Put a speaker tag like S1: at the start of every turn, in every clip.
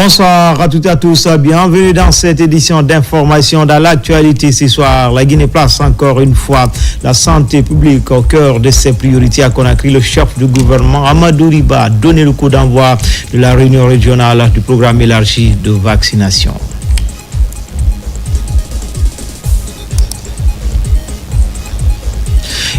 S1: Bonsoir à toutes et à tous, bienvenue dans cette édition d'information dans l'actualité ce soir. La Guinée place encore une fois la santé publique au cœur de ses priorités à Conakry. Le chef du gouvernement Amadou Riba a donné le coup d'envoi de la réunion régionale du programme élargi de vaccination.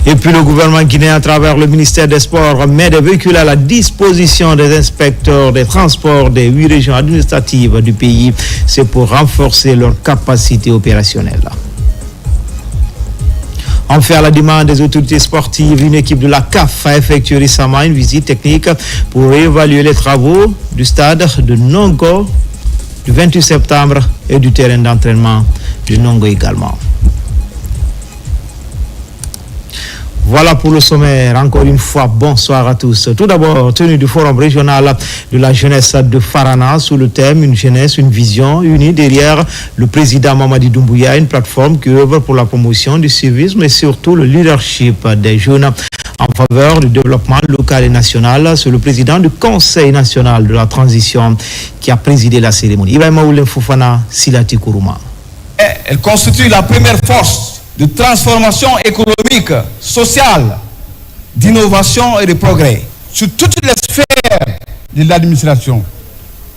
S1: Et puis le gouvernement guinéen, à travers le ministère des Sports, met des véhicules à la disposition des inspecteurs des transports des 8 régions administratives du pays. C'est pour renforcer leur capacité opérationnelle. Enfin, à la demande des autorités sportives, une équipe de la CAF a effectué récemment une visite technique pour évaluer les travaux du stade de Nongo du 28 septembre et du terrain d'entraînement de Nongo également. Voilà pour le sommaire. Encore une fois, bonsoir à tous. Tout d'abord, tenue du forum régional de la jeunesse de Farana sous le thème « Une jeunesse, une vision » unie derrière le président Mamadi Doumbouya, une plateforme qui œuvre pour la promotion du civisme et surtout le leadership des jeunes en faveur du développement local et national. C'est le président du Conseil national de la transition qui a présidé la cérémonie. Ibrahima Oulem Fofana, Silati Kourouma.
S2: Elle constitue la première force de transformation économique, sociale, d'innovation et de progrès sur toutes les sphères de l'administration.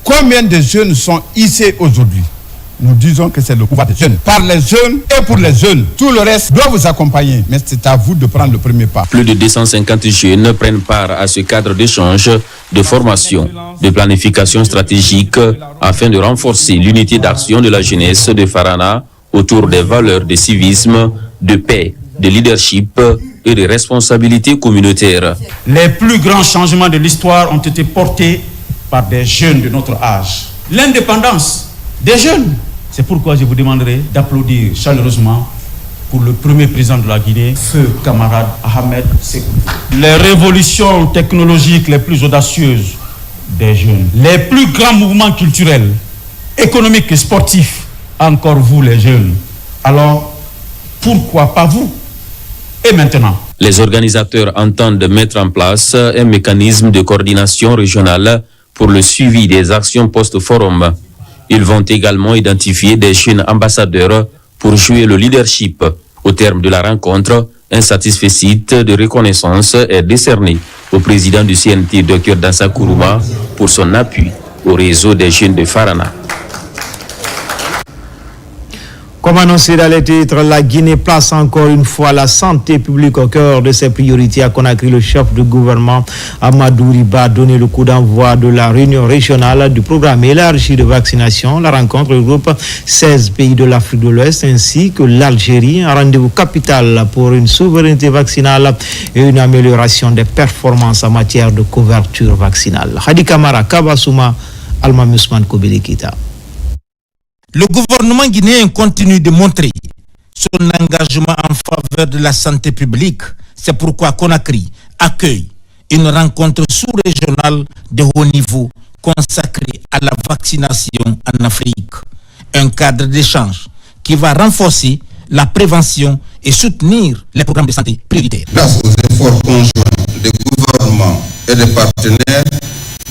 S2: Combien de jeunes sont ici aujourd'hui? Nous disons que c'est le pouvoir des jeunes. Par les jeunes et pour les jeunes. Tout le reste doit vous accompagner. Mais c'est à vous de prendre le premier pas.
S3: Plus de 250 jeunes prennent part à ce cadre d'échange, de formation, de planification stratégique afin de renforcer l'unité d'action de la jeunesse de Farana autour des valeurs de civisme, de paix, de leadership et de responsabilité communautaire.
S4: Les plus grands changements de l'histoire ont été portés par des jeunes de notre âge. L'indépendance des jeunes. C'est pourquoi je vous demanderai d'applaudir chaleureusement pour le premier président de la Guinée, feu camarade Ahmed Sékou. Les révolutions technologiques les plus audacieuses des jeunes. Les plus grands mouvements culturels, économiques et sportifs. Encore vous les jeunes. Alors, pourquoi pas vous? Et maintenant?
S3: Les organisateurs entendent mettre en place un mécanisme de coordination régionale pour le suivi des actions post-forum. Ils vont également identifier des jeunes ambassadeurs pour jouer le leadership. Au terme de la rencontre, un satisfecit de reconnaissance est décerné au président du CNT, Dr Dansa Kourouma, pour son appui au réseau des jeunes de Farana.
S1: Comme annoncé dans les titres, la Guinée place encore une fois la santé publique au cœur de ses priorités à Conakry. Le chef du gouvernement Amadou Riba a donné le coup d'envoi de la réunion régionale du programme élargi de vaccination. La rencontre regroupe 16 pays de l'Afrique de l'Ouest ainsi que l'Algérie, un rendez-vous capital pour une souveraineté vaccinale et une amélioration des performances en matière de couverture vaccinale. Hadi Kamara, Kabasouma, Alma Mousman Kobelikita.
S5: Le gouvernement guinéen continue de montrer son engagement en faveur de la santé publique. C'est pourquoi Conakry accueille une rencontre sous-régionale de haut niveau consacrée à la vaccination en Afrique. Un cadre d'échange qui va renforcer la prévention et soutenir les programmes de santé prioritaires.
S6: Grâce aux efforts conjoints des gouvernements et des partenaires,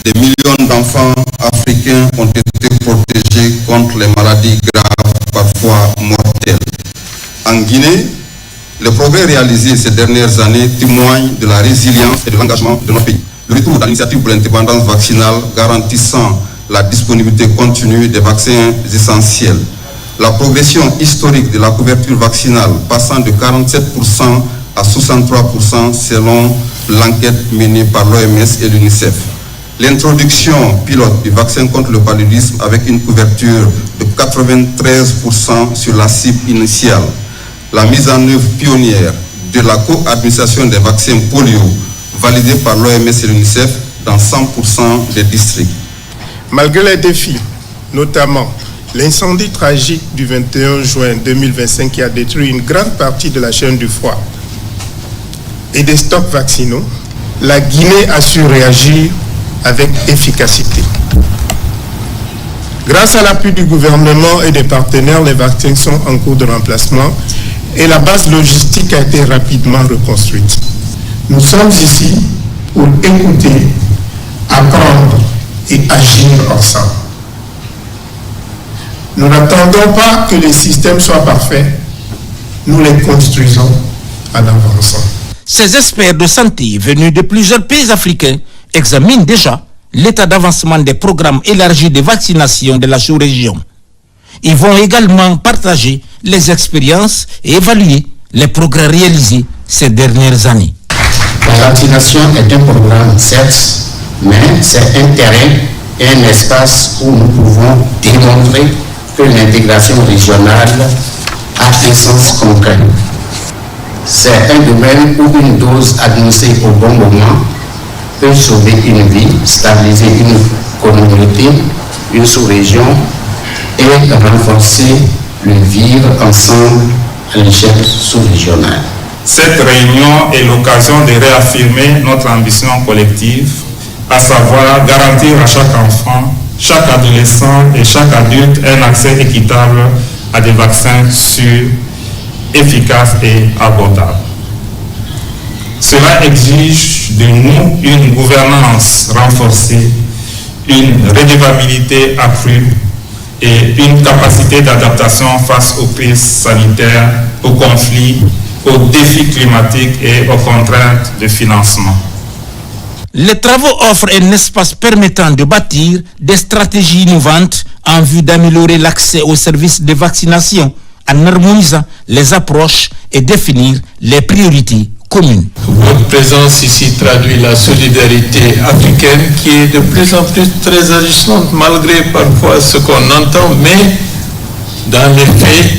S6: des millions d'enfants africains ont été protégés contre les maladies graves, parfois mortelles. En Guinée, les progrès réalisés ces dernières années témoignent de la résilience et de l'engagement de notre pays. Le retour à l'initiative pour l'indépendance vaccinale garantissant la disponibilité continue des vaccins essentiels. La progression historique de la couverture vaccinale passant de 47% à 63% selon l'enquête menée par l'OMS et l'UNICEF. L'introduction pilote du vaccin contre le paludisme avec une couverture de 93% sur la cible initiale. La mise en œuvre pionnière de la co-administration des vaccins polio validée par l'OMS et l'UNICEF dans 100% des districts.
S7: Malgré les défis, notamment l'incendie tragique du 21 juin 2025 qui a détruit une grande partie de la chaîne du froid et des stocks vaccinaux, la Guinée a su réagir avec efficacité. Grâce à l'appui du gouvernement et des partenaires, les vaccins sont en cours de remplacement et la base logistique a été rapidement reconstruite. Nous sommes ici pour écouter, apprendre et agir ensemble. Nous n'attendons pas que les systèmes soient parfaits, nous les construisons en avançant.
S5: Ces experts de santé venus de plusieurs pays africains examinent déjà l'état d'avancement des programmes élargis de vaccination de la sous-région. Ils vont également partager les expériences et évaluer les progrès réalisés ces dernières années.
S8: La vaccination est un programme, certes, mais c'est un terrain et un espace où nous pouvons démontrer que l'intégration régionale a un sens concret. C'est un domaine où une dose administrée au bon moment peut sauver une vie, stabiliser une communauté, une sous-région et renforcer le vivre ensemble à l'échelle sous-régionale.
S9: Cette réunion est l'occasion de réaffirmer notre ambition collective, à savoir garantir à chaque enfant, chaque adolescent et chaque adulte un accès équitable à des vaccins sûrs, efficaces et abordables. Cela exige de nous une gouvernance renforcée, une redevabilité accrue et une capacité d'adaptation face aux crises sanitaires, aux conflits, aux défis climatiques et aux contraintes de financement.
S5: Les travaux offrent un espace permettant de bâtir des stratégies innovantes en vue d'améliorer l'accès aux services de vaccination en harmonisant les approches et définir les priorités communes.
S10: Votre présence ici traduit la solidarité africaine qui est de plus en plus très agissante malgré parfois ce qu'on entend, mais dans les faits,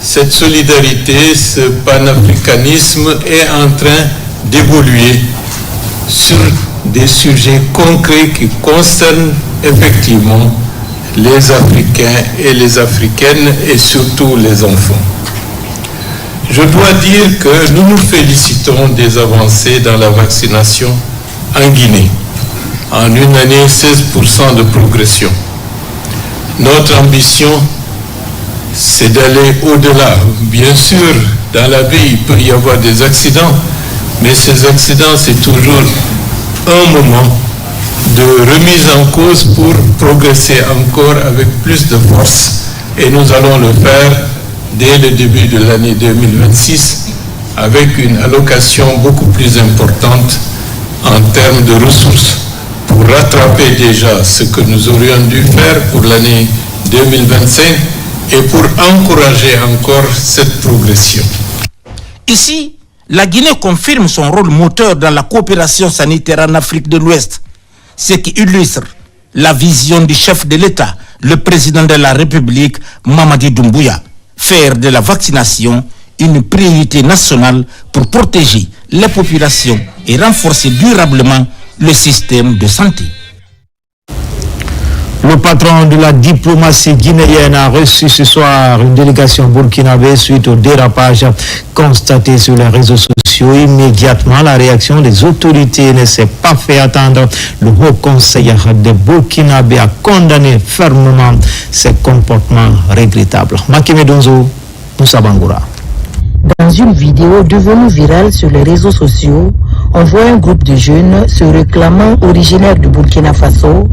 S10: cette solidarité, ce panafricanisme est en train d'évoluer sur des sujets concrets qui concernent effectivement les Africains et les Africaines et surtout les enfants. Je dois dire que nous nous félicitons des avancées dans la vaccination en Guinée. En une année, 16% de progression. Notre ambition, c'est d'aller au-delà. Bien sûr, dans la vie, il peut y avoir des accidents, mais ces accidents, c'est toujours un moment de remise en cause pour progresser encore avec plus de force. Et nous allons le faire dès le début de l'année 2026 avec une allocation beaucoup plus importante en termes de ressources pour rattraper déjà ce que nous aurions dû faire pour l'année 2025 et pour encourager encore cette progression.
S5: Ici, la Guinée confirme son rôle moteur dans la coopération sanitaire en Afrique de l'Ouest, ce qui illustre la vision du chef de l'État, le président de la République, Mamadi Doumbouya, faire de la vaccination une priorité nationale pour protéger les populations et renforcer durablement le système de santé.
S1: Le patron de la diplomatie guinéenne a reçu ce soir une délégation burkinabé suite au dérapage constaté sur les réseaux sociaux. Immédiatement, la réaction des autorités ne s'est pas fait attendre. Le Haut Conseil de Burkinabé a condamné fermement ces comportements regrettables. Makime Donzo, Moussa Bangoura.
S11: Dans une vidéo devenue virale sur les réseaux sociaux, on voit un groupe de jeunes se réclamant originaires du Burkina Faso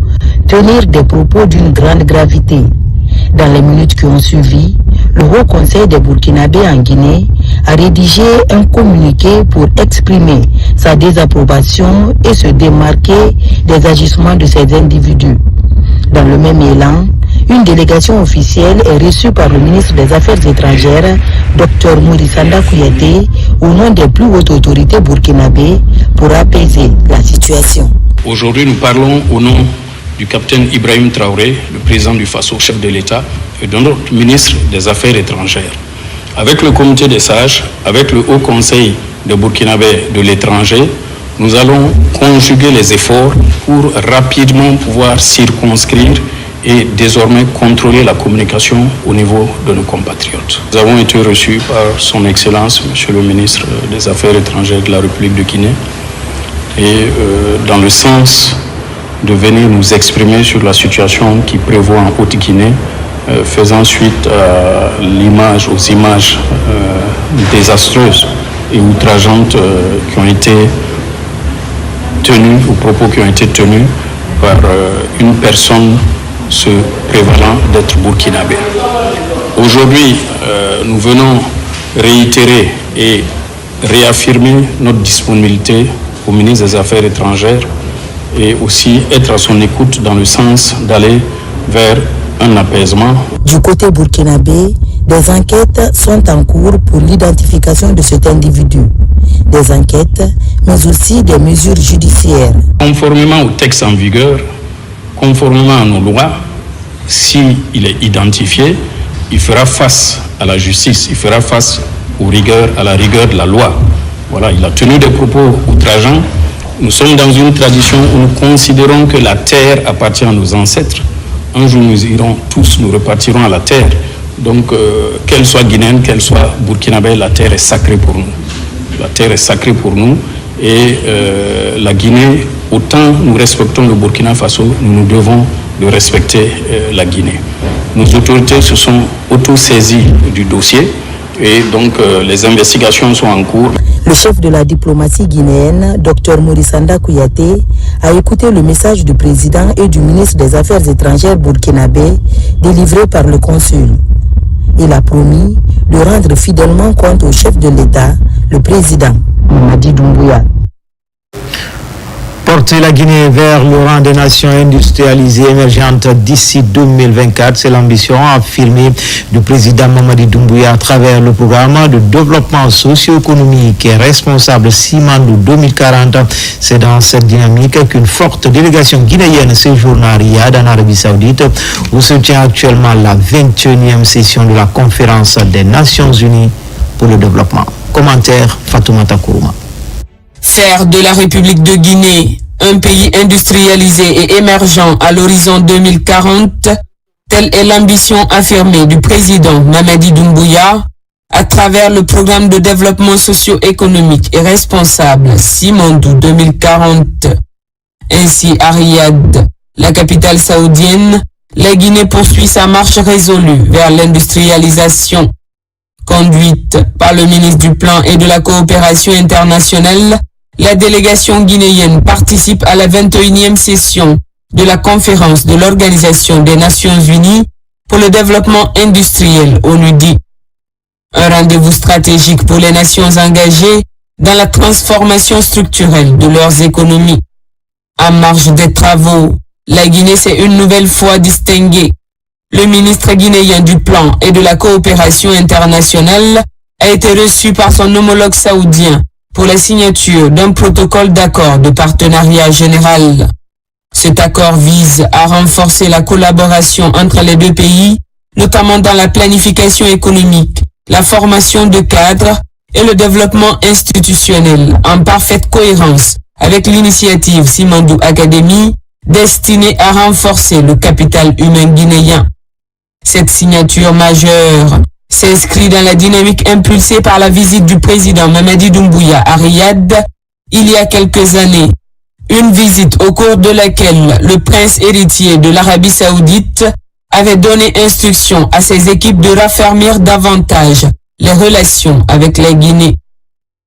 S11: tenir des propos d'une grande gravité. Dans les minutes qui ont suivi, le Haut Conseil des Burkinabés en Guinée a rédigé un communiqué pour exprimer sa désapprobation et se démarquer des agissements de ces individus. Dans le même élan, une délégation officielle est reçue par le ministre des Affaires étrangères, Dr Mourisanda Kouyaté, au nom des plus hautes autorités burkinabées pour apaiser la situation.
S12: Aujourd'hui, nous parlons au nom du capitaine Ibrahim Traoré, le président du Faso, chef de l'État, et de notre ministre des Affaires étrangères. Avec le comité des sages, avec le Haut Conseil de Burkinabé de l'étranger, nous allons conjuguer les efforts pour rapidement pouvoir circonscrire et désormais contrôler la communication au niveau de nos compatriotes. Nous avons été reçus par son Excellence, Monsieur le ministre des Affaires étrangères de la République de Guinée, et dans le sens de venir nous exprimer sur la situation qui prévaut en Haute-Guinée, faisant suite aux images désastreuses et outrageantes qui ont été tenues, aux propos qui ont été tenus par une personne se prévalant d'être burkinabé. Aujourd'hui, nous venons réitérer et réaffirmer notre disponibilité au ministre des Affaires étrangères et aussi être à son écoute dans le sens d'aller vers un apaisement.
S11: Du côté burkinabé, des enquêtes sont en cours pour l'identification de cet individu. Des enquêtes, mais aussi des mesures judiciaires.
S12: Conformément au texte en vigueur, conformément à nos lois, s'il est identifié, il fera face à la justice, il fera face à la rigueur de la loi. Voilà, il a tenu des propos outrageants. Nous sommes dans une tradition où nous considérons que la terre appartient à nos ancêtres. Un jour, nous irons tous, nous repartirons à la terre. Donc, qu'elle soit guinéenne, qu'elle soit burkinabé, la terre est sacrée pour nous. La terre est sacrée pour nous. Et la Guinée, autant nous respectons le Burkina Faso, nous devons de respecter la Guinée. Nos autorités se sont auto-saisies du dossier et donc les investigations sont en cours.
S11: Le chef de la diplomatie guinéenne, Dr Morissanda Kouyaté, a écouté le message du président et du ministre des Affaires étrangères burkinabé délivré par le consul. Il a promis de rendre fidèlement compte au chef de l'État, le président Mamadi Doumbouya.
S1: Porter la Guinée vers le rang des nations industrialisées émergentes d'ici 2024, c'est l'ambition affirmée du président Mamadi Doumbouya à travers le programme de développement socio-économique et responsable Simandou 2040. C'est dans cette dynamique qu'une forte délégation guinéenne séjourne à Riyad, en Arabie Saoudite, où se tient actuellement la 21e session de la conférence des Nations Unies pour le développement. Commentaire Fatoumata Kourouma.
S13: Faire de la République de Guinée un pays industrialisé et émergent à l'horizon 2040, telle est l'ambition affirmée du président Mamadi Doumbouya à travers le programme de développement socio-économique et responsable Simandou 2040. Ainsi, à Riyad, la capitale saoudienne, la Guinée poursuit sa marche résolue vers l'industrialisation. Conduite par le ministre du Plan et de la Coopération internationale, la délégation guinéenne participe à la 21e session de la conférence de l'Organisation des Nations Unies pour le développement industriel, ONUDI. Un rendez-vous stratégique pour les nations engagées dans la transformation structurelle de leurs économies. En marge des travaux, la Guinée s'est une nouvelle fois distinguée. Le ministre guinéen du Plan et de la Coopération internationale a été reçu par son homologue saoudien pour la signature d'un protocole d'accord de partenariat général. Cet accord vise à renforcer la collaboration entre les deux pays, notamment dans la planification économique, la formation de cadres et le développement institutionnel, en parfaite cohérence avec l'initiative Simandou Academy, destinée à renforcer le capital humain guinéen. Cette signature majeure s'inscrit dans la dynamique impulsée par la visite du président Mamadi Doumbouya à Riyad il y a quelques années. Une visite au cours de laquelle le prince héritier de l'Arabie Saoudite avait donné instruction à ses équipes de raffermir davantage les relations avec la Guinée.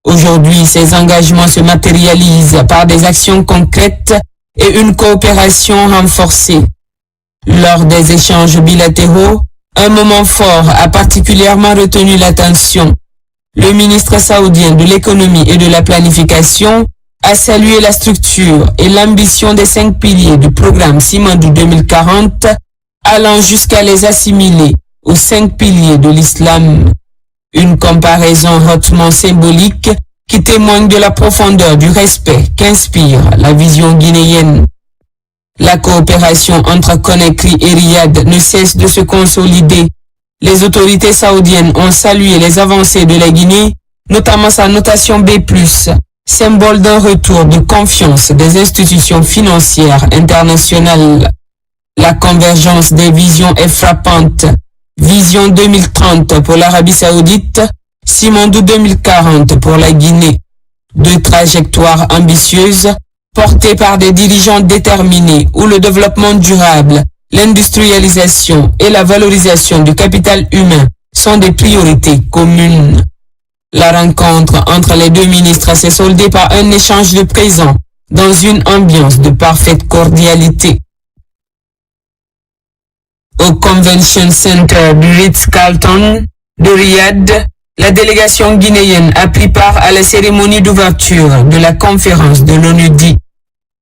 S13: Aujourd'hui, ces engagements se matérialisent par des actions concrètes et une coopération renforcée. Lors des échanges bilatéraux, un moment fort a particulièrement retenu l'attention. Le ministre saoudien de l'économie et de la planification a salué la structure et l'ambition des 5 piliers du programme Simandou 2040, allant jusqu'à les assimiler aux 5 piliers de l'islam. Une comparaison hautement symbolique qui témoigne de la profondeur du respect qu'inspire la vision guinéenne. La coopération entre Conakry et Riyad ne cesse de se consolider. Les autorités saoudiennes ont salué les avancées de la Guinée, notamment sa notation B+, symbole d'un retour de confiance des institutions financières internationales. La convergence des visions est frappante. Vision 2030 pour l'Arabie Saoudite, Simandou 2040 pour la Guinée. 2 trajectoires ambitieuses portés par des dirigeants déterminés où le développement durable, l'industrialisation et la valorisation du capital humain sont des priorités communes. La rencontre entre les 2 ministres s'est soldée par un échange de présents dans une ambiance de parfaite cordialité. Au Convention Center du Ritz-Carlton de Riyad, la délégation guinéenne a pris part à la cérémonie d'ouverture de la conférence de l'ONU-DI.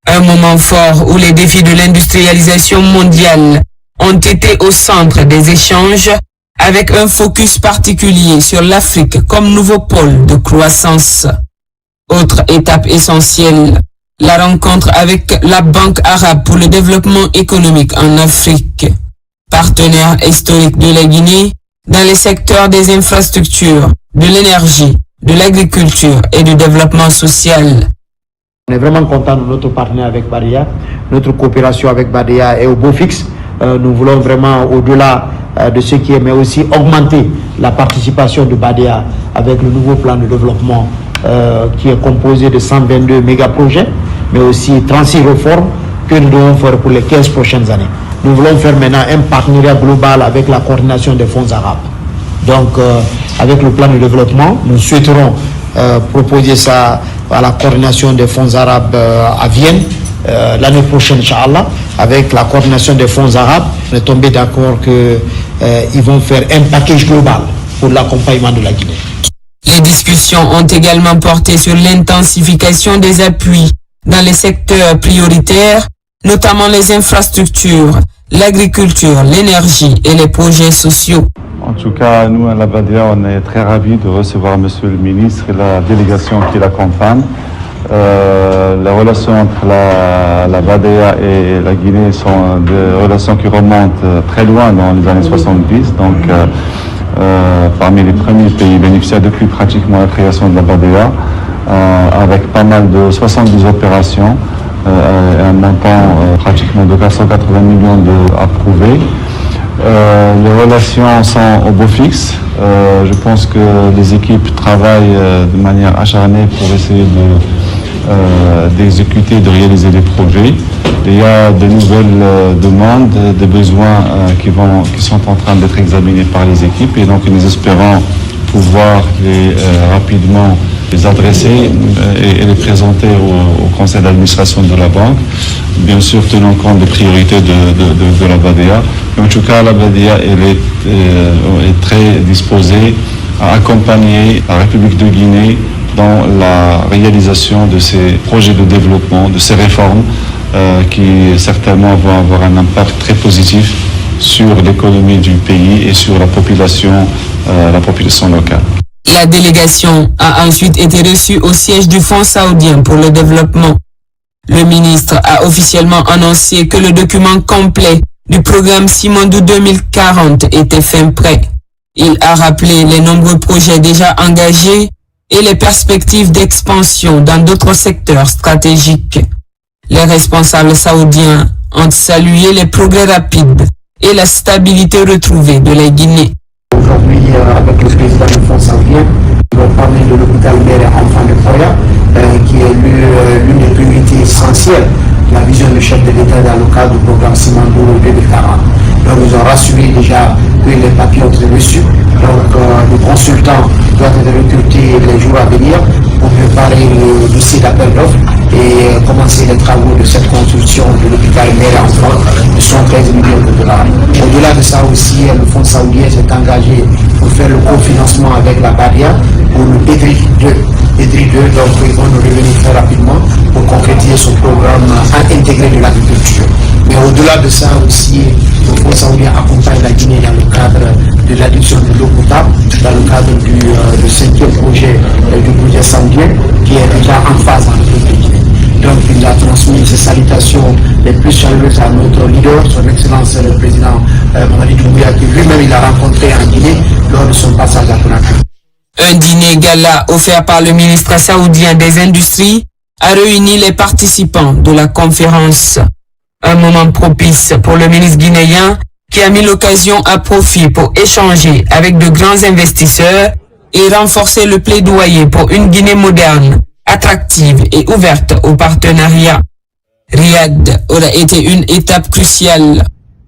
S13: Un moment fort où les défis de l'industrialisation mondiale ont été au centre des échanges, avec un focus particulier sur l'Afrique comme nouveau pôle de croissance. Autre étape essentielle, la rencontre avec la Banque arabe pour le développement économique en Afrique, partenaire historique de la Guinée dans les secteurs des infrastructures, de l'énergie, de l'agriculture et du développement social.
S14: On est vraiment content de notre partenariat avec Badia. Notre coopération avec Badia est au beau fixe. Nous voulons vraiment, au-delà de ce qui est, mais aussi augmenter la participation de Badia avec le nouveau plan de développement qui est composé de 122 méga-projets, mais aussi 36 réformes que nous devons faire pour les 15 prochaines années. Nous voulons faire maintenant un partenariat global avec la coordination des fonds arabes. Donc, avec le plan de développement, nous souhaiterons proposer ça à la coordination des fonds arabes à Vienne l'année prochaine, Inch'Allah, avec la coordination des fonds arabes. On est tombé d'accord qu'ils vont faire un package global pour l'accompagnement de la Guinée.
S13: Les discussions ont également porté sur l'intensification des appuis dans les secteurs prioritaires, notamment les infrastructures, l'agriculture, l'énergie et les projets sociaux.
S15: En tout cas, nous, à la Badia, on est très ravis de recevoir Monsieur le ministre et la délégation qui l'accompagne. Les relations entre la Badia et la Guinée sont des relations qui remontent très loin dans les années 70. Donc, parmi les premiers pays bénéficiaires depuis pratiquement la création de la Badia, avec pas mal de 72 opérations, un montant pratiquement de 480 millions approuvés. Les relations sont au beau fixe. Je pense que les équipes travaillent de manière acharnée pour essayer d'exécuter, de réaliser des projets. Il y a de nouvelles demandes, des besoins qui sont en train d'être examinés par les équipes et donc nous espérons pouvoir rapidement les adresser et les présenter au conseil d'administration de la banque, bien sûr tenant compte des priorités de la Badia. En tout cas, la Badia est très disposée à accompagner la République de Guinée dans la réalisation de ces projets de développement, de ces réformes qui certainement vont avoir un impact très positif sur l'économie du pays et sur la population locale.
S13: La délégation a ensuite été reçue au siège du Fonds saoudien pour le développement. Le ministre a officiellement annoncé que le document complet du programme Simandou 2040 était fin prêt. Il a rappelé les nombreux projets déjà engagés et les perspectives d'expansion dans d'autres secteurs stratégiques. Les responsables saoudiens ont salué les progrès rapides et la stabilité retrouvée de la Guinée.
S14: Aujourd'hui, avec le président du Fonds saoudien, nous allons parler de l'hôpital mère enfant de Koya, qui est l'une des priorités essentielles de la vision du chef de l'État dans le cadre du programme Simandou 2040. Donc, nous avons rassuré déjà que les papiers ont été reçus. Donc, le consultant doit être recruté les jours à venir pour préparer le dossier d'appel d'offres et commencer les travaux de cette construction de l'hôpital mère enfant de 113 millions de dollars. Au-delà de ça aussi, le Fonds saoudien s'est engagé pour faire le cofinancement avec la Badia pour le EDRI 2. EDRI 2, donc ils vont nous revenir très rapidement pour concrétiser ce programme intégré de l'agriculture. Mais au-delà de ça aussi, le Fonds saoudien accompagne la Guinée dans le cadre de l'adduction de l'eau potable, dans le cadre du 5e projet du budget saoudien qui est déjà en phase dans le pays. Donc il a transmis ses salutations les plus chaleureuses à notre leader, son Excellence le président Mamadi Doumbouya, qui lui-même il a rencontré en Guinée lors de son passage à Conakry.
S13: Un dîner gala offert par le ministre saoudien des Industries a réuni les participants de la conférence. Un moment propice pour le ministre guinéen qui a mis l'occasion à profit pour échanger avec de grands investisseurs et renforcer le plaidoyer pour une Guinée moderne, attractive et ouverte au partenariat. Riyad aura été une étape cruciale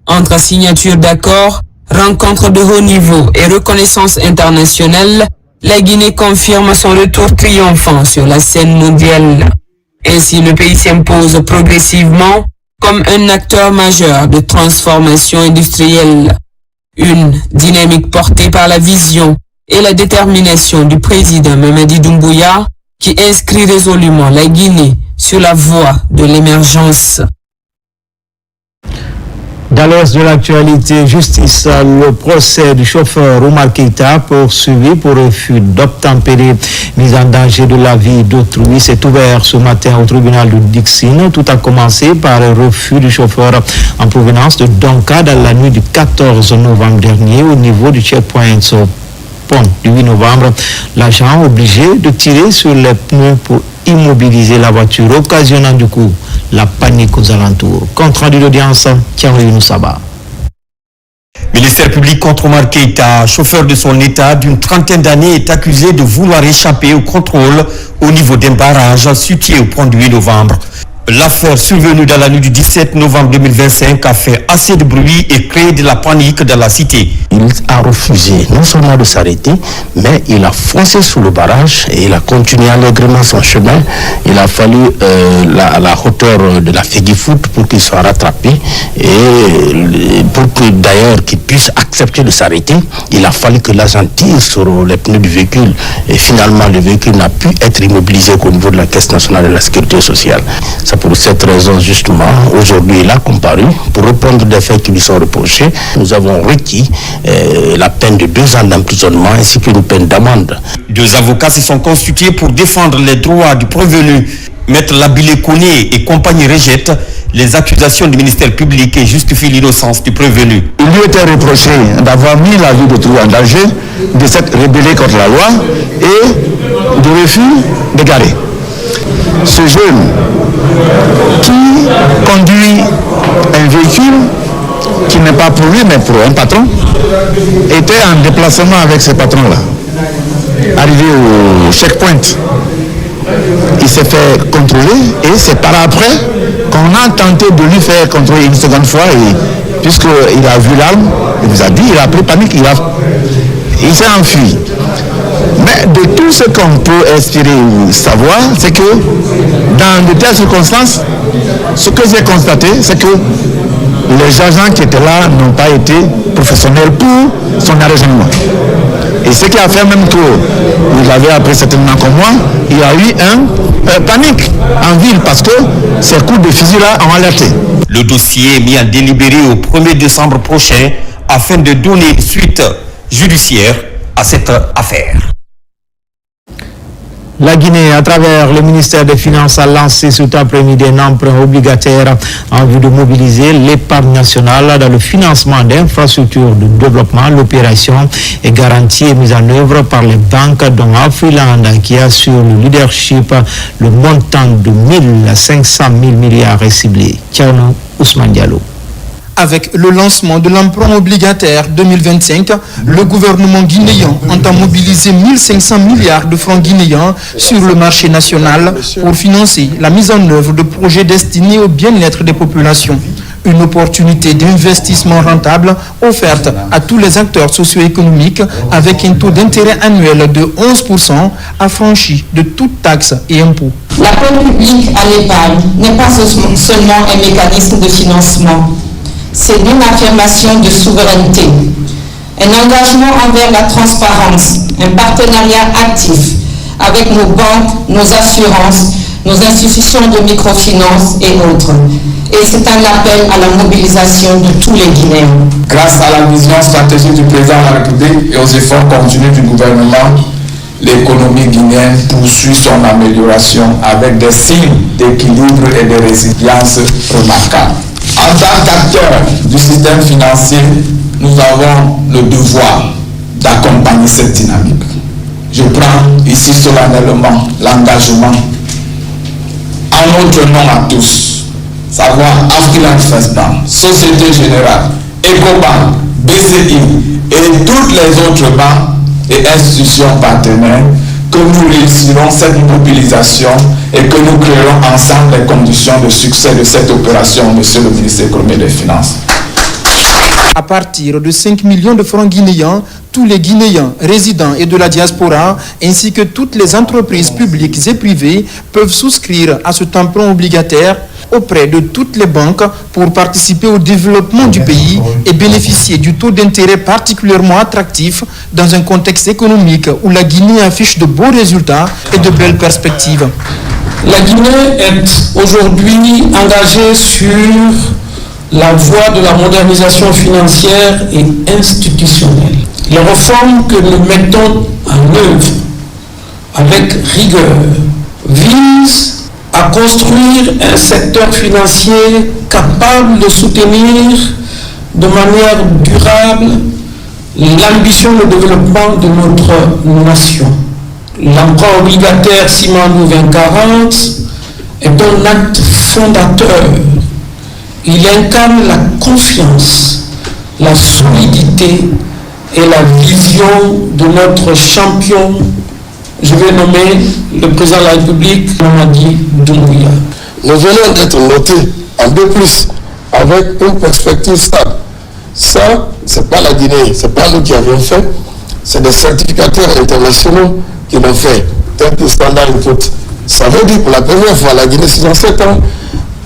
S13: entre signature d'accords, rencontres de haut niveau et reconnaissance internationale. La Guinée confirme son retour triomphant sur la scène mondiale. Ainsi, le pays s'impose progressivement comme un acteur majeur de transformation industrielle. Une dynamique portée par la vision et la détermination du président Mamadi Doumbouya qui inscrit résolument la Guinée sur la voie de l'émergence.
S1: Dans l'ouest de l'actualité, justice, le procès du chauffeur Oumar Keïta poursuivi pour refus d'obtempérer, mise en danger de la vie d'autrui, s'est ouvert ce matin au tribunal de Dixine. Tout a commencé par un refus du chauffeur en provenance de Donka dans la nuit du 14 novembre dernier au niveau du checkpoint pont du 8 novembre. L'agent obligé de tirer sur les pneus pour immobiliser la voiture, occasionnant du coup la panique aux alentours. Compte rendu d'audience, Thierry Moussaba.
S16: Ministère public contre Oumar Keïta, chauffeur de son état d'une trentaine d'années, est accusé de vouloir échapper au contrôle au niveau d'un barrage situé au pont du 8 novembre. L'affaire survenue dans la nuit du 17 novembre 2025 a fait assez de bruit et créé de la panique dans la cité.
S17: Il a refusé non seulement de s'arrêter, mais il a foncé sous le barrage et il a continué allègrement son chemin. Il a fallu la hauteur de la Fégifoot pour qu'il soit rattrapé et pour que d'ailleurs qu'il puisse accepter de s'arrêter, il a fallu que l'agent tire sur les pneus du véhicule et finalement le véhicule n'a pu être immobilisé qu'au niveau de la Caisse nationale de la sécurité sociale. C'est pour cette raison justement, aujourd'hui il a comparu pour répondre des faits qui lui sont reprochés. Nous avons requis la peine de 2 ans d'emprisonnement ainsi qu'une peine d'amende.
S16: 2 avocats se sont constitués pour défendre les droits du prévenu. Maître Labilé Koné et compagnie rejettent les accusations du ministère public et justifient l'innocence du prévenu.
S18: Il lui était reproché d'avoir mis la vie d'autrui en danger, de s'être rébellé contre la loi et de refus d'égarer. Ce jeune qui conduit un véhicule qui n'est pas pour lui mais pour un patron était en déplacement avec ce patron-là. Arrivé au checkpoint, il s'est fait contrôler et c'est par après qu'on a tenté de lui faire contrôler une seconde fois et puisqu'il a vu l'arme, il nous a dit, il a pris panique, il s'est enfui. Mais de tout ce qu'on peut espérer ou savoir, c'est que dans de telles circonstances, ce que j'ai constaté, c'est que les agents qui étaient là n'ont pas été professionnels pour son arrêtement. Et ce qui a fait même que, vous l'avez appris certainement comme moi, il y a eu un panique en ville parce que ces coups de fusil-là ont alerté.
S16: Le dossier est mis en délibéré au 1er décembre prochain afin de donner suite judiciaire à cette affaire.
S1: La Guinée, à travers le ministère des Finances, a lancé cet après-midi un emprunt obligataire en vue de mobiliser l'épargne nationale dans le financement d'infrastructures de développement. L'opération est garantie et mise en œuvre par les banques dont Afriland qui assure le leadership. Le montant de 500 000 milliards est ciblé. Tchano Ousmane Diallo.
S19: Avec le lancement de l'emprunt obligataire 2025, le gouvernement guinéen entend mobiliser 1500 milliards de francs guinéens sur le marché national pour financer la mise en œuvre de projets destinés au bien-être des populations. Une opportunité d'investissement rentable offerte à tous les acteurs socio-économiques avec un taux d'intérêt annuel de 11% affranchi de toute taxe et impôt.
S20: L'appel public à l'épargne n'est pas seulement un mécanisme de financement. C'est une affirmation de souveraineté, un engagement envers la transparence, un partenariat actif avec nos banques, nos assurances, nos institutions de microfinance et autres. Et c'est un appel à la mobilisation de tous les Guinéens.
S21: Grâce à la vision stratégique du président de la République et aux efforts continus du gouvernement, l'économie guinéenne poursuit son amélioration avec des signes d'équilibre et de résilience remarquables. En tant qu'acteur du système financier, nous avons le devoir d'accompagner cette dynamique. Je prends ici solennellement l'engagement en notre nom à tous, savoir Afriland First Bank, Société Générale, Ecobank, BCI et toutes les autres banques et institutions partenaires que nous réussirons cette mobilisation et que nous créerons ensemble les conditions de succès de cette opération, Monsieur le ministre économique et des Finances.
S19: À partir de 5 millions de francs guinéens, tous les Guinéens résidents et de la diaspora, ainsi que toutes les entreprises publiques et privées peuvent souscrire à cet emprunt obligataire auprès de toutes les banques pour participer au développement du pays et bénéficier du taux d'intérêt particulièrement attractif dans un contexte économique où la Guinée affiche de beaux résultats et de belles perspectives.
S10: La Guinée est aujourd'hui engagée sur la voie de la modernisation financière et institutionnelle. Les réformes que nous mettons en œuvre avec rigueur visent à construire un secteur financier capable de soutenir de manière durable l'ambition de développement de notre nation. L'emprunt obligataire Simandou 2040 est un acte fondateur. Il incarne la confiance, la solidité et la vision de notre champion, je vais nommer le président de la République, Mamadi Doumbouya.
S2: Nous venons d'être notés en 2+, avec une perspective stable. Ça, ce n'est pas la Guinée, ce n'est pas nous qui avions fait, c'est des certificateurs internationaux qui l'ont fait, tel que Standard Input. Ça veut dire pour la première fois, la Guinée, dans 7 ans,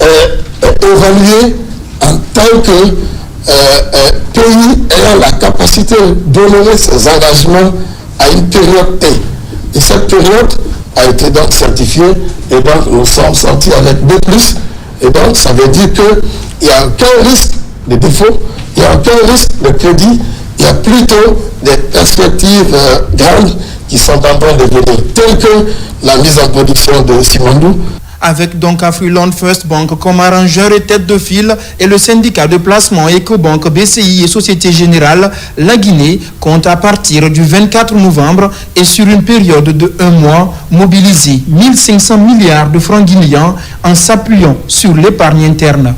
S2: est évaluée en tant que pays ayant la capacité d'honorer ses engagements à une période T. Et cette période a été donc certifiée et donc nous sommes sortis avec 2+. Et donc ça veut dire qu'il n'y a aucun risque de défaut, il n'y a aucun risque de crédit, il y a plutôt des perspectives grandes qui sont en train de venir, telles que la mise en production de Simandou.
S19: Avec donc Afriland First Bank comme arrangeur et tête de file et le syndicat de placement Ecobank, BCI et Société Générale, la Guinée compte à partir du 24 novembre et sur une période de 1 mois mobiliser 1500 milliards de francs guinéens en s'appuyant sur l'épargne interne.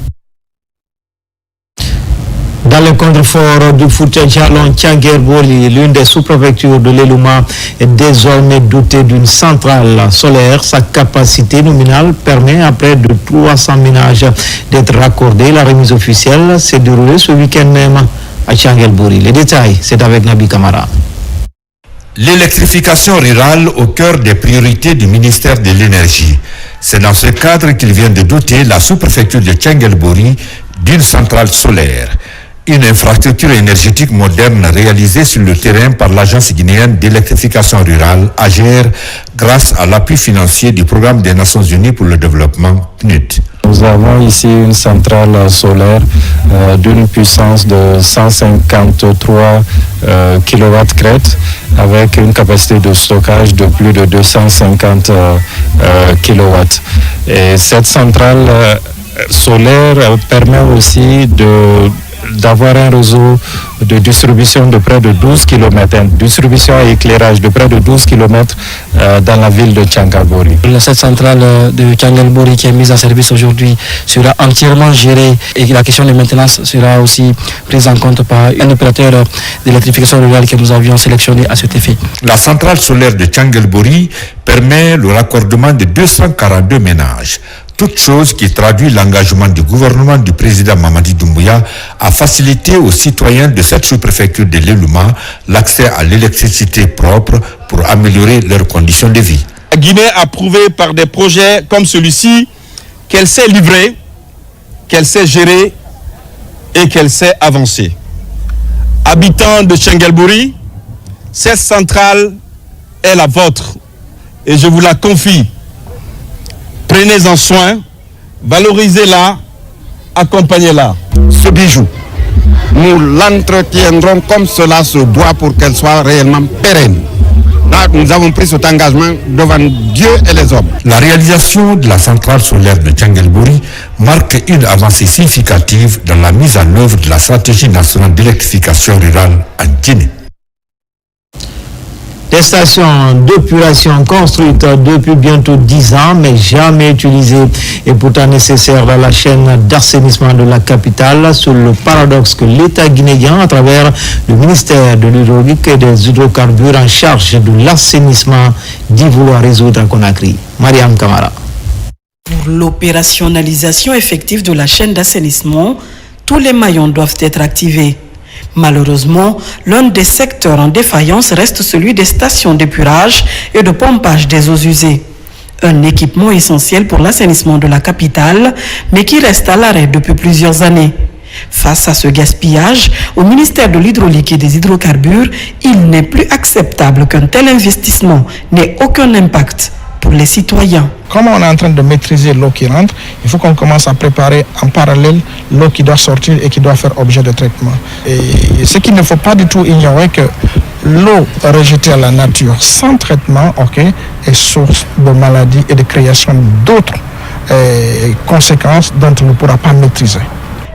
S1: Dans le contrefort du Fouta-Djallon, Tianguer-Boli, l'une des sous-préfectures de l'Elouma, est désormais dotée d'une centrale solaire. Sa capacité nominale permet à près de 300 ménages d'être raccordés. La remise officielle s'est déroulée ce week-end même à Tianguer-Boli. Les détails, c'est avec Nabi Kamara.
S22: L'électrification rurale au cœur des priorités du ministère de l'Énergie. C'est dans ce cadre qu'il vient de doter la sous-préfecture de Tianguer-Boli d'une centrale solaire. Une infrastructure énergétique moderne réalisée sur le terrain par l'Agence guinéenne d'électrification rurale, AGER, grâce à l'appui financier du Programme des Nations Unies pour le développement, PNUD.
S23: Nous avons ici une centrale solaire d'une puissance de 153 kW crête avec une capacité de stockage de plus de 250 kW. Et cette centrale solaire permet aussi d'avoir un réseau de distribution de près de 12 km, distribution et éclairage de près de 12 km dans la ville de Tianguer-Boli.
S24: Cette centrale de Tianguer-Boli qui est mise en service aujourd'hui sera entièrement gérée et la question de maintenance sera aussi prise en compte par un opérateur d'électrification rurale que nous avions sélectionné à cet effet.
S22: La centrale solaire de Tianguer-Boli permet le raccordement de 242 ménages. Toute chose qui traduit l'engagement du gouvernement du président Mamadi Doumbouya à faciliter aux citoyens de cette sous-préfecture de l'Elouma l'accès à l'électricité propre pour améliorer leurs conditions de vie.
S25: La Guinée a prouvé par des projets comme celui-ci qu'elle sait livrer, qu'elle sait gérer et qu'elle sait avancer. Habitants de Tianguer-Boli, cette centrale est la vôtre et je vous la confie. Prenez-en soin, valorisez-la, accompagnez-la.
S26: Ce bijou, nous l'entretiendrons comme cela se doit pour qu'elle soit réellement pérenne. Là, nous avons pris cet engagement devant Dieu et les hommes.
S22: La réalisation de la centrale solaire de Tianguer-Boli marque une avancée significative dans la mise en œuvre de la stratégie nationale d'électrification rurale en Guinée.
S1: Des stations d'épuration construites depuis bientôt 10 ans, mais jamais utilisées et pourtant nécessaires dans la chaîne d'assainissement de la capitale, sur le paradoxe que l'État guinéen, à travers le ministère de l'Hydraulique et des hydrocarbures en charge de l'assainissement, dit vouloir résoudre à Conakry. Mariam Kamara.
S27: Pour l'opérationnalisation effective de la chaîne d'assainissement, tous les maillons doivent être activés. Malheureusement, l'un des secteurs en défaillance reste celui des stations d'épurage et de pompage des eaux usées. un équipement essentiel pour l'assainissement de la capitale, mais qui reste à l'arrêt depuis plusieurs années. Face à ce gaspillage, au ministère de l'Hydraulique et des Hydrocarbures, il n'est plus acceptable qu'un tel investissement n'ait aucun impact pour les citoyens.
S3: Comme on est en train de maîtriser l'eau qui rentre, il faut qu'on commence à préparer en parallèle l'eau qui doit sortir et qui doit faire objet de traitement. Et ce qu'il ne faut pas du tout ignorer, que l'eau rejetée à la nature sans traitement est source de maladies et de création d'autres conséquences dont on ne pourra pas maîtriser.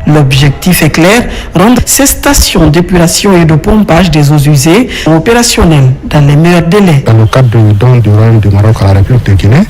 S27: L'objectif est clair, rendre ces stations d'épuration et de pompage des eaux usées opérationnelles dans les meilleurs délais.
S4: Dans le cadre du don du Royaume du Maroc à la République de Guinée,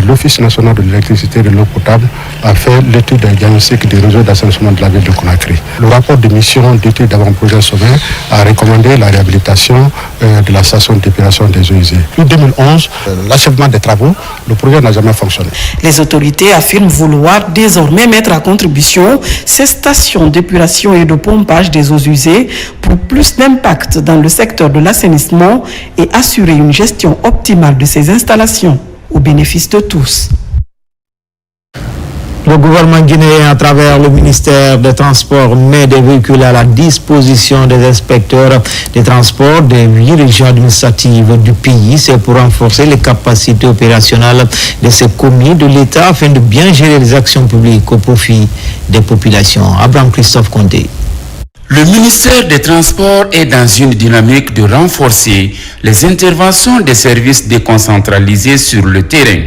S4: l'Office national de l'électricité et de l'eau potable a fait l'étude d'un diagnostic du réseau d'assainissement de la ville de Conakry. Le rapport de mission d'étude d'avant-projet sommaire a recommandé la réhabilitation de la station d'épuration des eaux usées. Depuis 2011, l'achèvement des travaux, le projet n'a jamais fonctionné.
S27: Les autorités affirment vouloir désormais mettre à contribution ces stations d'épuration et de pompage des eaux usées pour plus d'impact dans le secteur de l'assainissement et assurer une gestion optimale de ces installations au bénéfice de tous.
S1: Le gouvernement guinéen, à travers le ministère des Transports, met des véhicules à la disposition des inspecteurs des transports des 8 régions administratives du pays. C'est pour renforcer les capacités opérationnelles de ces commis de l'État afin de bien gérer les actions publiques au profit des populations. Abraham Christophe Conté.
S5: Le ministère des Transports est dans une dynamique de renforcer les interventions des services déconcentralisés sur le terrain.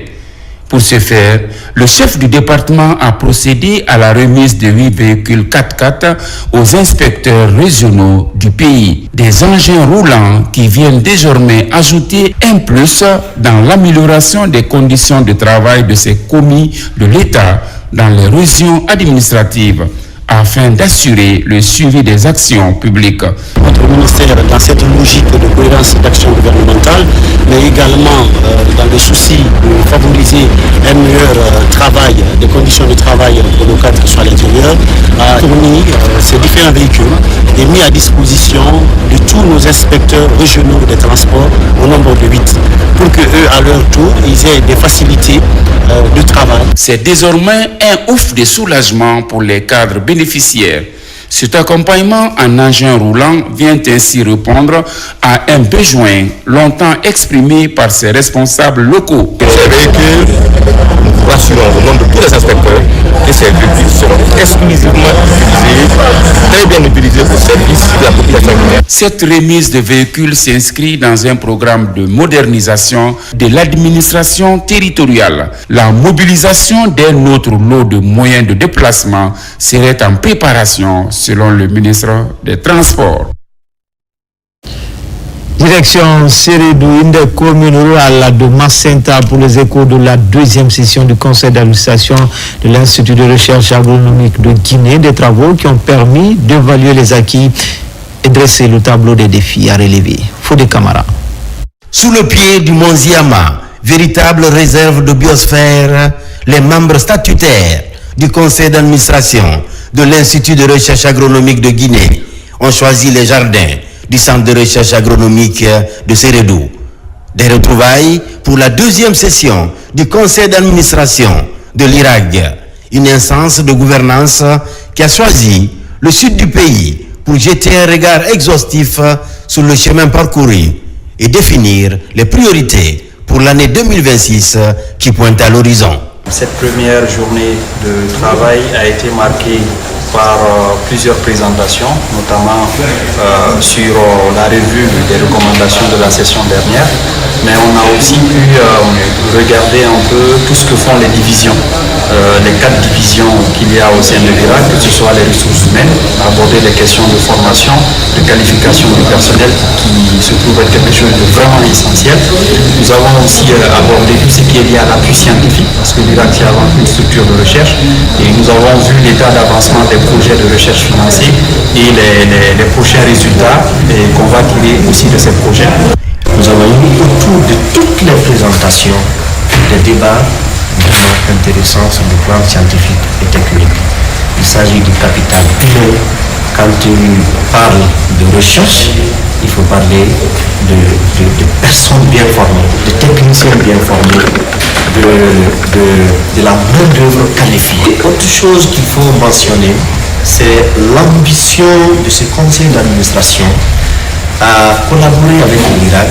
S5: Pour ce faire, le chef du département a procédé à la remise de 8 véhicules 4x4 aux inspecteurs régionaux du pays. Des engins roulants qui viennent désormais ajouter un plus dans l'amélioration des conditions de travail de ces commis de l'État dans les régions administratives, afin d'assurer le suivi des actions publiques.
S4: Notre ministère, dans cette logique de cohérence d'action gouvernementale, mais également dans le souci de favoriser un meilleur travail, des conditions de travail pour nos cadres qui sont à l'intérieur, a fourni ces différents véhicules et mis à disposition de tous nos inspecteurs régionaux des transports au nombre de 8, pour qu'eux, à leur tour, ils aient des facilités de travail.
S5: C'est désormais un ouf de soulagement pour les cadres bénéficiaires. Cet accompagnement en engin roulant vient ainsi répondre à un besoin longtemps exprimé par ses responsables locaux.
S6: Ces véhicules, nous rassurons au nom de tous les inspecteurs que ces véhicules seront exclusivement utilisés, très bien utilisés au service de la population guinéenne.
S5: Cette remise de véhicules s'inscrit dans un programme de modernisation de l'administration territoriale. La mobilisation d'un autre lot de moyens de déplacement serait en préparation, selon le ministre des Transports.
S1: Direction Sérédou, une des communes rurales de Macenta pour les échos de la 2e session du conseil d'administration de l'Institut de recherche agronomique de Guinée, des travaux qui ont permis d'évaluer les acquis et dresser le tableau des défis à relever. Fodé Camara.
S7: Sous le pied du Mont Ziama, véritable réserve de biosphère, les membres statutaires du conseil d'administration de l'Institut de recherche agronomique de Guinée ont choisi les jardins du centre de recherche agronomique de Sérédou. Des retrouvailles pour la 2e session du conseil d'administration de l'IRAG, une instance de gouvernance qui a choisi le sud du pays pour jeter un regard exhaustif sur le chemin parcouru et définir les priorités pour l'année 2026 qui pointe à l'horizon.
S8: Cette première journée de travail a été marquée par plusieurs présentations, notamment sur la revue des recommandations de la session dernière, mais on a aussi pu regarder un peu tout ce que font les divisions, les 4 divisions qu'il y a au sein de l'IRAG, que ce soit les ressources humaines, aborder les questions de formation, de qualification du personnel qui se trouve être quelque chose de vraiment essentiel. Nous avons aussi abordé tout ce qui est lié à l'appui scientifique, parce que l'IRAG c'est avant une structure de recherche, et nous avons vu l'état d'avancement des projets de recherche financés et les prochains résultats qu'on va tirer aussi de ces projets.
S4: Nous avons eu autour de toutes les présentations des débats vraiment intéressants sur le plan scientifique et technique. Il s'agit du capital humain Quand tu parles de recherche, il faut parler de personnes bien formées, de techniciens bien formés, de la main-d'œuvre qualifiée. Autre chose qu'il faut mentionner, c'est l'ambition de ce conseil d'administration à collaborer avec l'Irak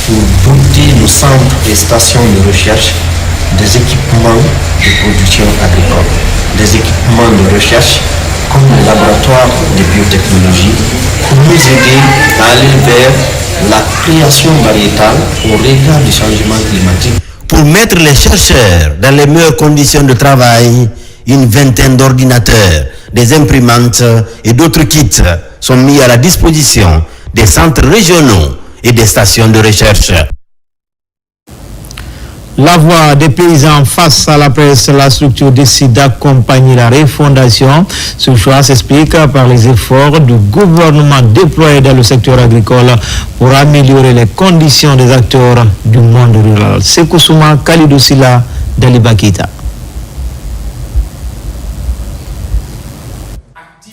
S4: pour doter nos centres et stations de recherche des équipements de production agricole, des équipements de recherche comme le laboratoire de biotechnologie pour nous aider à aller vers la création variétale au regard du changement climatique.
S7: Pour mettre les chercheurs dans les meilleures conditions de travail, une vingtaine d'ordinateurs, des imprimantes et d'autres kits sont mis à la disposition des centres régionaux et des stations de recherche.
S1: La voix des paysans face à la presse, la structure décide d'accompagner la refondation. Ce choix s'explique par les efforts du gouvernement déployés dans le secteur agricole pour améliorer les conditions des acteurs du monde rural. Sekoussouma Khalidou Silla d'Alibakita.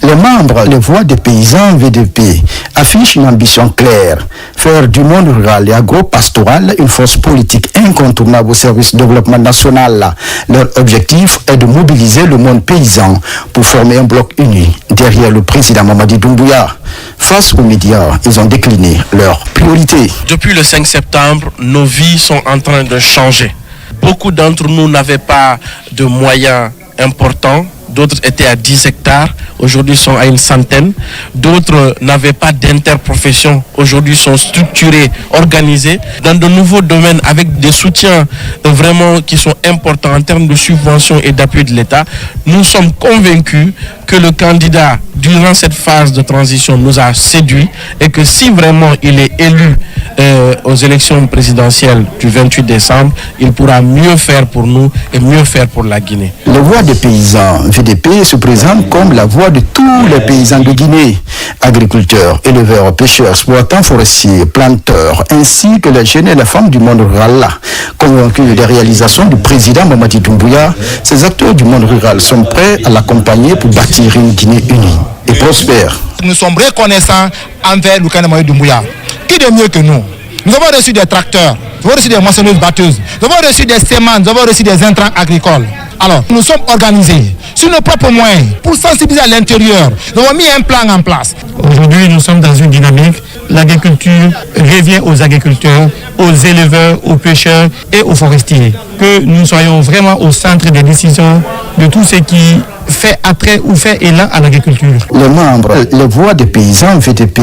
S18: Les membres, les voix des paysans VDP affichent une ambition claire, faire du monde rural et agro-pastoral une force politique incontournable au service du développement national. Leur objectif est de mobiliser le monde paysan pour former un bloc uni derrière le président Mamadi Doumbouya. Face aux médias, ils ont décliné leurs priorités.
S9: Depuis le 5 septembre, nos vies sont en train de changer. Beaucoup d'entre nous n'avaient pas de moyens importants. D'autres étaient à 10 hectares, aujourd'hui sont à une centaine. D'autres n'avaient pas d'interprofession, aujourd'hui sont structurés, organisés dans de nouveaux domaines avec des soutiens vraiment qui sont importants en termes de subventions et d'appui de l'État. Nous sommes convaincus que le candidat, durant cette phase de transition, nous a séduit et que si vraiment il est élu aux élections présidentielles du 28 décembre, il pourra mieux faire pour nous et mieux faire pour la Guinée.
S18: La voix des paysans VDP se présente comme la voix de tous les paysans de Guinée, agriculteurs, éleveurs, pêcheurs, exploitants forestiers, planteurs, ainsi que les jeunes et les femmes du monde rural. Convaincus des réalisations du président Mamadi Doumbouya, ces acteurs du monde rural sont prêts à l'accompagner pour bâtir une Guinée unie et prospère.
S11: Nous sommes reconnaissants envers le candidat Mamadi Doumbouya. Qui de mieux que nous? Nous avons reçu des tracteurs, nous avons reçu des moissonneuses batteuses, nous avons reçu des semences, nous avons reçu des intrants agricoles. Alors, nous sommes organisés sur nos propres moyens pour sensibiliser à l'intérieur. Nous avons mis un plan en place.
S12: Aujourd'hui, nous sommes dans une dynamique. L'agriculture revient aux agriculteurs, aux éleveurs, aux pêcheurs et aux forestiers. Que nous soyons vraiment au centre des décisions de tout ce qui fait attrait ou fait élan à l'agriculture.
S18: Les membres, les voix des paysans VDP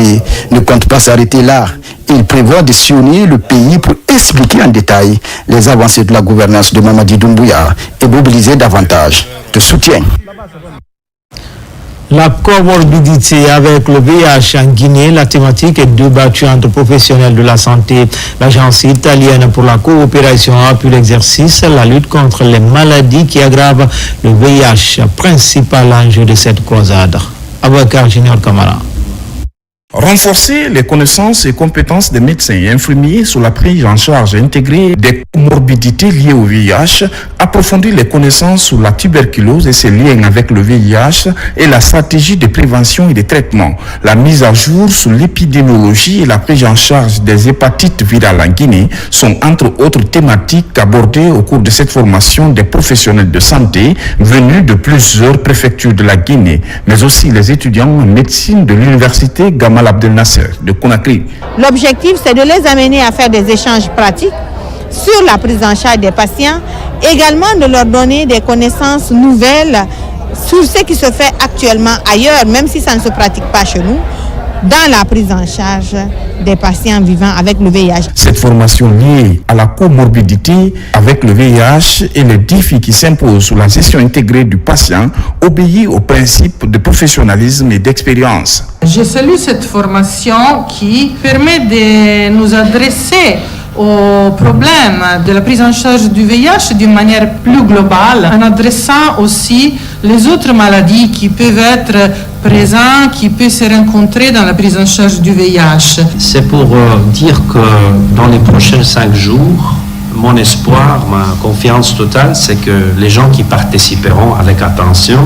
S18: ne comptent pas s'arrêter là. Ils prévoient de sillonner le pays pour expliquer en détail les avancées de la gouvernance de Mamadi Doumbouya et mobiliser davantage de soutien.
S1: La comorbidité avec le VIH en Guinée, la thématique est débattue entre professionnels de la santé. L'agence italienne pour la coopération appuie l'exercice, la lutte contre les maladies qui aggravent le VIH, principal enjeu de cette croisade. Abouakar Junior Kamara.
S13: Renforcer les connaissances et compétences des médecins et infirmiers sur la prise en charge intégrée des comorbidités liées au VIH, approfondir les connaissances sur la tuberculose et ses liens avec le VIH et la stratégie de prévention et de traitement, la mise à jour sur l'épidémiologie et la prise en charge des hépatites virales en Guinée sont entre autres thématiques abordées au cours de cette formation des professionnels de santé venus de plusieurs préfectures de la Guinée, mais aussi les étudiants en médecine de l'université Gamal Abdel Nasser de Conakry.
S14: L'objectif, c'est de les amener à faire des échanges pratiques sur la prise en charge des patients, également de leur donner des connaissances nouvelles sur ce qui se fait actuellement ailleurs, même si ça ne se pratique pas chez nous, dans la prise en charge des patients vivant avec le VIH.
S13: Cette formation liée à la comorbidité avec le VIH et les défis qui s'imposent sur la gestion intégrée du patient obéit aux principes de professionnalisme et d'expérience.
S15: Je salue cette formation qui permet de nous adresser au problème de la prise en charge du VIH d'une manière plus globale, en adressant aussi les autres maladies qui peuvent être présentes, qui peuvent se rencontrer dans la prise en charge du VIH.
S17: C'est pour dire que dans les prochains 5 jours, mon espoir, ma confiance totale, c'est que les gens qui participeront avec attention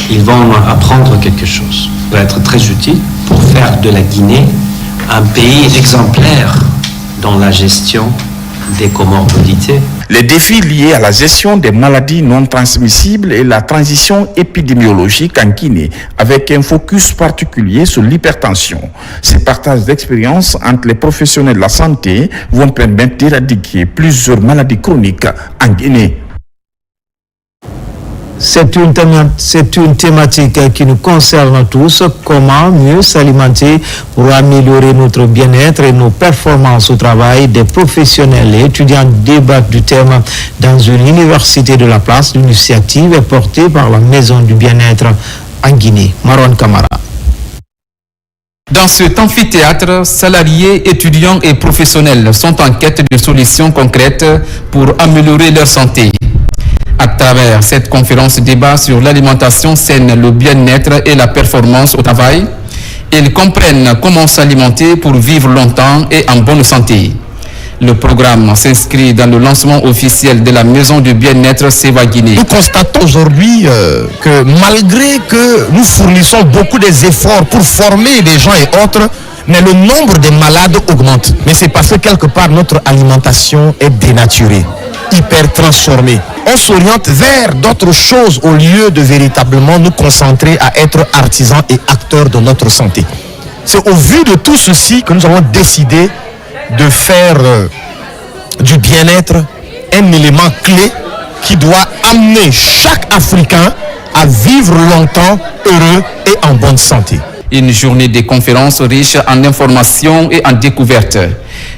S17: ils vont apprendre quelque chose. Ça va être très utile pour faire de la Guinée un pays exemplaire dans la gestion des comorbidités.
S13: Les défis liés à la gestion des maladies non transmissibles et la transition épidémiologique en Guinée, avec un focus particulier sur l'hypertension. Ces partages d'expériences entre les professionnels de la santé vont permettre d'éradiquer plusieurs maladies chroniques en Guinée.
S1: C'est une thématique qui nous concerne tous. Comment mieux s'alimenter pour améliorer notre bien-être et nos performances au travail. Des professionnels et étudiants débattent du thème dans une université de la place. L'initiative est portée par la Maison du bien-être en Guinée. Marouane Kamara.
S2: Dans cet amphithéâtre, salariés, étudiants et professionnels sont en quête de solutions concrètes pour améliorer leur santé. À travers cette conférence débat sur l'alimentation saine, le bien-être et la performance au travail, ils comprennent comment s'alimenter pour vivre longtemps et en bonne santé. Le programme s'inscrit dans le lancement officiel de la Maison du bien-être Seva Guinée.
S3: Nous constatons aujourd'hui que malgré que nous fournissons beaucoup d'efforts pour former des gens et autres, mais le nombre de malades augmente. Mais c'est parce que quelque part notre alimentation est dénaturée, hyper transformée. On s'oriente vers d'autres choses au lieu de véritablement nous concentrer à être artisans et acteurs de notre santé. C'est au vu de tout ceci que nous avons décidé de faire du bien-être un élément clé qui doit amener chaque Africain à vivre longtemps, heureux et en bonne santé.
S2: Une journée de conférences riche en informations et en découvertes.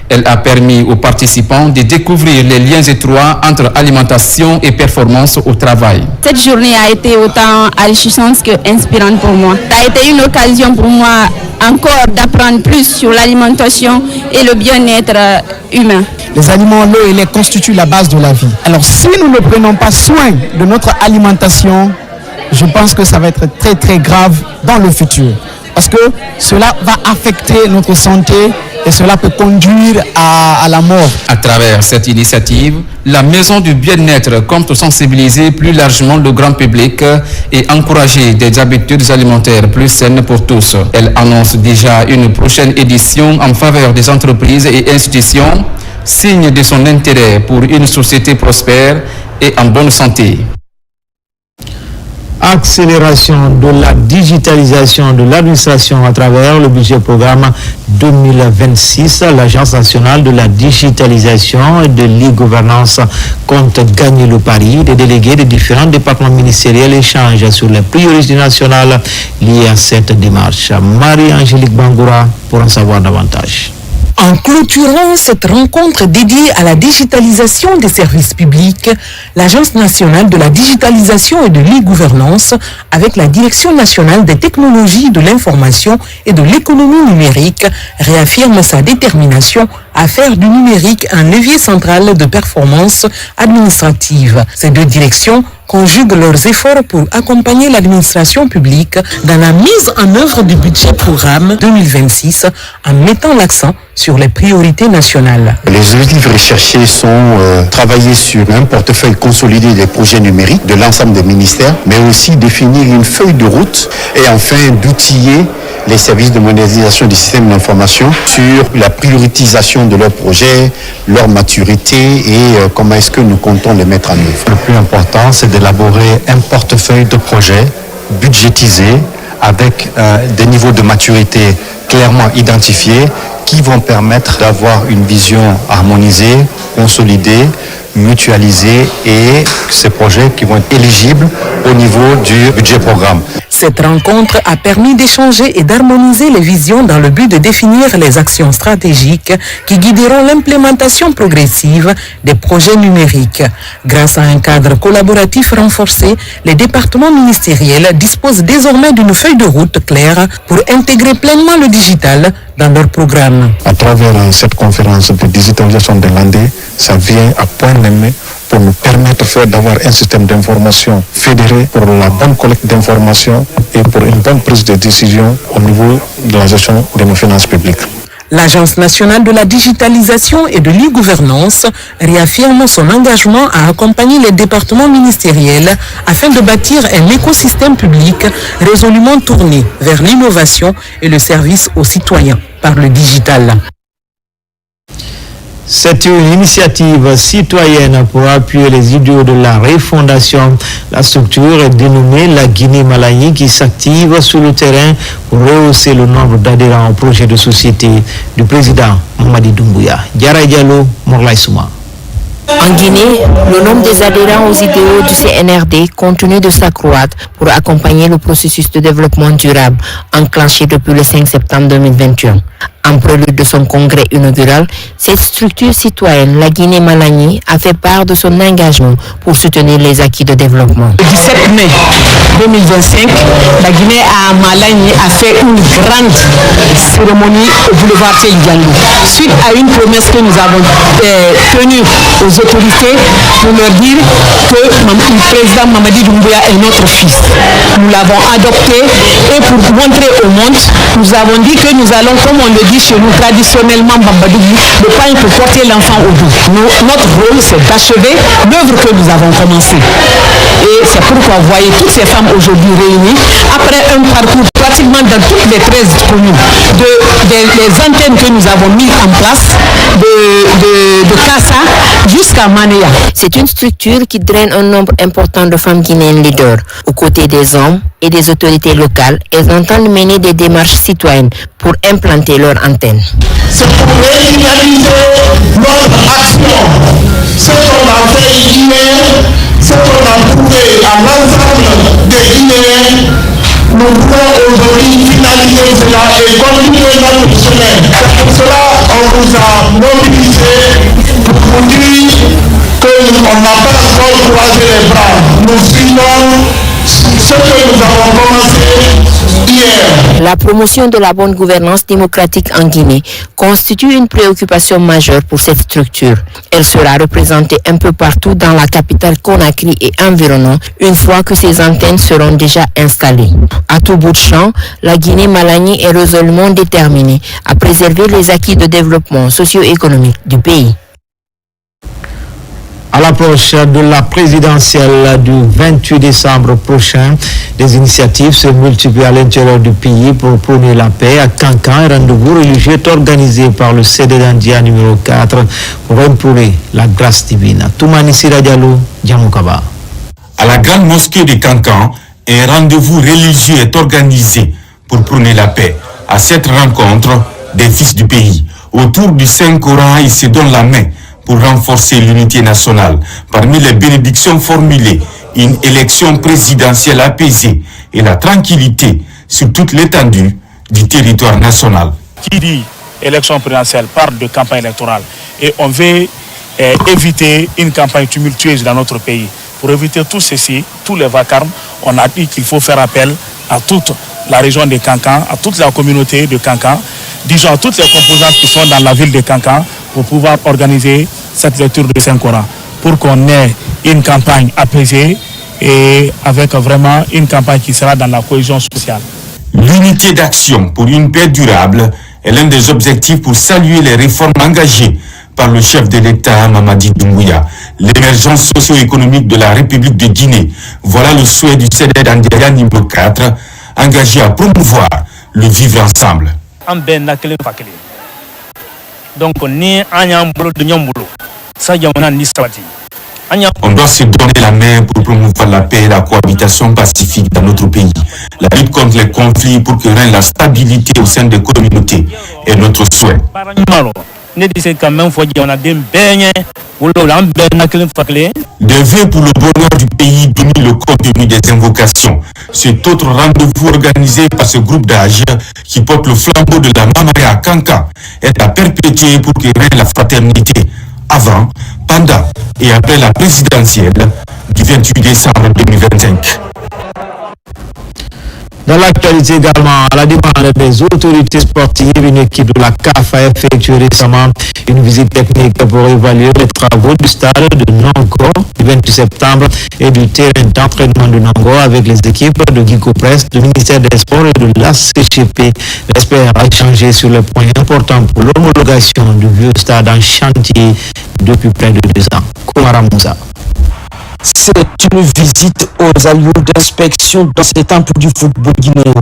S2: Elle a permis aux participants de découvrir les liens étroits entre alimentation et performance au travail.
S10: Cette journée a été autant enrichissante qu'inspirante pour moi. Ça a été une occasion pour moi encore d'apprendre plus sur l'alimentation et le bien-être humain.
S16: Les aliments, l'eau, ils constituent la base de la vie. Alors si nous ne prenons pas soin de notre alimentation, je pense que ça va être très très grave dans le futur. Parce que cela va affecter notre santé et cela peut conduire à la mort.
S2: À travers cette initiative, la Maison du bien-être compte sensibiliser plus largement le grand public et encourager des habitudes alimentaires plus saines pour tous. Elle annonce déjà une prochaine édition en faveur des entreprises et institutions, signe de son intérêt pour une société prospère et en bonne santé.
S1: Accélération de la digitalisation de l'administration à travers le budget programme 2026. L'Agence nationale de la digitalisation et de l'e-gouvernance compte gagner le pari. Des délégués des différents départements ministériels échangent sur les priorités nationales liées à cette démarche. Marie-Angélique Bangoura pour en savoir davantage.
S19: En clôturant cette rencontre dédiée à la digitalisation des services publics, l'Agence nationale de la digitalisation et de l'e-gouvernance, avec la Direction nationale des technologies de l'information et de l'économie numérique, réaffirme sa détermination à faire du numérique un levier central de performance administrative. Ces deux directions conjuguent leurs efforts pour accompagner l'administration publique dans la mise en œuvre du budget programme 2026 en mettant l'accent sur les priorités nationales.
S20: Les objectifs recherchés sont travailler sur un portefeuille consolidé des projets numériques de l'ensemble des ministères, mais aussi définir une feuille de route et enfin d'outiller les services de modernisation du système d'information sur la prioritisation de leurs projets, leur maturité et comment est-ce que nous comptons les mettre en œuvre.
S21: Le plus important, c'est d'élaborer un portefeuille de projets budgétisé avec des niveaux de maturité clairement identifiés qui vont permettre d'avoir une vision harmonisée, consolidée, mutualisée et ces projets qui vont être éligibles au niveau du budget programme.
S19: Cette rencontre a permis d'échanger et d'harmoniser les visions dans le but de définir les actions stratégiques qui guideront l'implémentation progressive des projets numériques. Grâce à un cadre collaboratif renforcé, les départements ministériels disposent désormais d'une feuille de route claire pour intégrer pleinement le digital dans leur programme.
S3: À travers cette conférence de digitalisation de l'Andé, ça vient à point nommé pour nous permettre d'avoir un système d'information fédéré pour la bonne collecte d'informations et pour une bonne prise de décision au niveau de la gestion de nos finances publiques.
S19: L'Agence nationale de la digitalisation et de l'e-gouvernance réaffirme son engagement à accompagner les départements ministériels afin de bâtir un écosystème public résolument tourné vers l'innovation et le service aux citoyens par le digital.
S1: C'est une initiative citoyenne pour appuyer les idéaux de la refondation. La structure est dénommée la Guinée-Malani qui s'active sur le terrain pour rehausser le nombre d'adhérents au projet de société du président Mamadi Doumbouya. Diarra Diallo, Morlaï Souma.
S6: En Guinée, le nombre des adhérents aux idéaux du CNRD continue de s'accroître pour accompagner le processus de développement durable enclenché depuis le 5 septembre 2021. En prélude de son congrès inaugural, cette structure citoyenne, la Guinée-Malani, a fait part de son engagement pour soutenir les acquis de développement.
S19: Le 17 mai 2025, la Guinée à Malani a fait une grande cérémonie au boulevard Tchédiangou, suite à une promesse que nous avons tenue aux autorités pour leur dire que le président Mamadi Doumbouya est notre fils. Nous l'avons adopté et pour montrer au monde, nous avons dit que nous allons, comme on le dit chez nous traditionnellement, le pain pour porter l'enfant au bout. Notre rôle, c'est d'achever l'œuvre que nous avons commencée. Et c'est pourquoi vous voyez toutes ces femmes aujourd'hui réunies, après un parcours pratiquement dans toutes les 13 communes, des antennes que nous avons mises en place, de Kassa jusqu'à Manéa.
S6: C'est une structure qui draine un nombre important de femmes guinéennes leaders. Aux côtés des hommes et des autorités locales, elles entendent mener des démarches citoyennes pour implanter leur antenne.
S22: C'est pour régulariser notre action. Ce qu'on a fait hier, ce qu'on a prouvé à l'ensemble des Guinéens, nous pouvons aujourd'hui finaliser cela et continuer notre chemin. C'est pour cela qu'on vous a mobilisé pour vous dire qu'on n'a pas encore croisé les bras. Nous suivons ce que nous avons commencé hier.
S6: La promotion de la bonne gouvernance démocratique en Guinée constitue une préoccupation majeure pour cette structure. Elle sera représentée un peu partout dans la capitale Conakry et environnant une fois que ces antennes seront déjà installées. À tout bout de champ, la Guinée-Malani est résolument déterminée à préserver les acquis de développement socio-économique du pays.
S1: À l'approche de la présidentielle du 28 décembre prochain, des initiatives se multiplient à l'intérieur du pays pour prôner la paix. À Kankan, un rendez-vous religieux est organisé par le CD d'Andia numéro 4 pour implorer la grâce divine. Toumani Sira Diallo, Djamoukaba.
S23: À la grande mosquée de Kankan, un rendez-vous religieux est organisé pour prôner la paix. À cette rencontre des fils du pays, autour du Saint-Coran, ils se donnent la main pour renforcer l'unité nationale. Parmi les bénédictions formulées, une élection présidentielle apaisée et la tranquillité sur toute l'étendue du territoire national.
S24: Qui dit élection présidentielle parle de campagne électorale et on veut éviter une campagne tumultueuse dans notre pays. Pour éviter tout ceci, tous les vacarmes, on a dit qu'il faut faire appel à toute la région de Kankan, à toute la communauté de Kankan, disons à toutes les composantes qui sont dans la ville de Kankan pour pouvoir organiser cette lecture de Saint-Coran, pour qu'on ait une campagne apaisée et avec vraiment une campagne qui sera dans la cohésion sociale.
S23: L'unité d'action pour une paix durable est l'un des objectifs pour saluer les réformes engagées par le chef de l'État Mamadi Doumbouya. L'émergence socio-économique de la République de Guinée, voilà le souhait du CD d'Andia numéro 4, engagé à promouvoir le vivre ensemble.
S24: Donc,
S23: on doit se donner la main pour promouvoir la paix et la cohabitation pacifique dans notre pays. La lutte contre les conflits pour que règne la stabilité au sein des communautés est notre souhait. Des vœux pour le bonheur du pays dominent le contenu des invocations. Cet autre rendez-vous organisé par ce groupe d'âge qui porte le flambeau de la Mamaya à Kankan est à perpétuer pour que règne la fraternité avant, pendant et après la présidentielle du 28 décembre 2025.
S1: Dans l'actualité également, à la demande des autorités sportives, une équipe de la CAF a effectué récemment une visite technique pour évaluer les travaux du stade de Nango du 28 septembre et du terrain d'entraînement de Nango avec les équipes de Guico Press, du ministère des Sports et de l'ACGP. L'expert a échangé sur les points importants pour l'homologation du vieux stade en chantier depuis près de 2 ans. Koumara Moussa.
S4: C'est une visite aux allures d'inspection dans ces temples du football guinéen.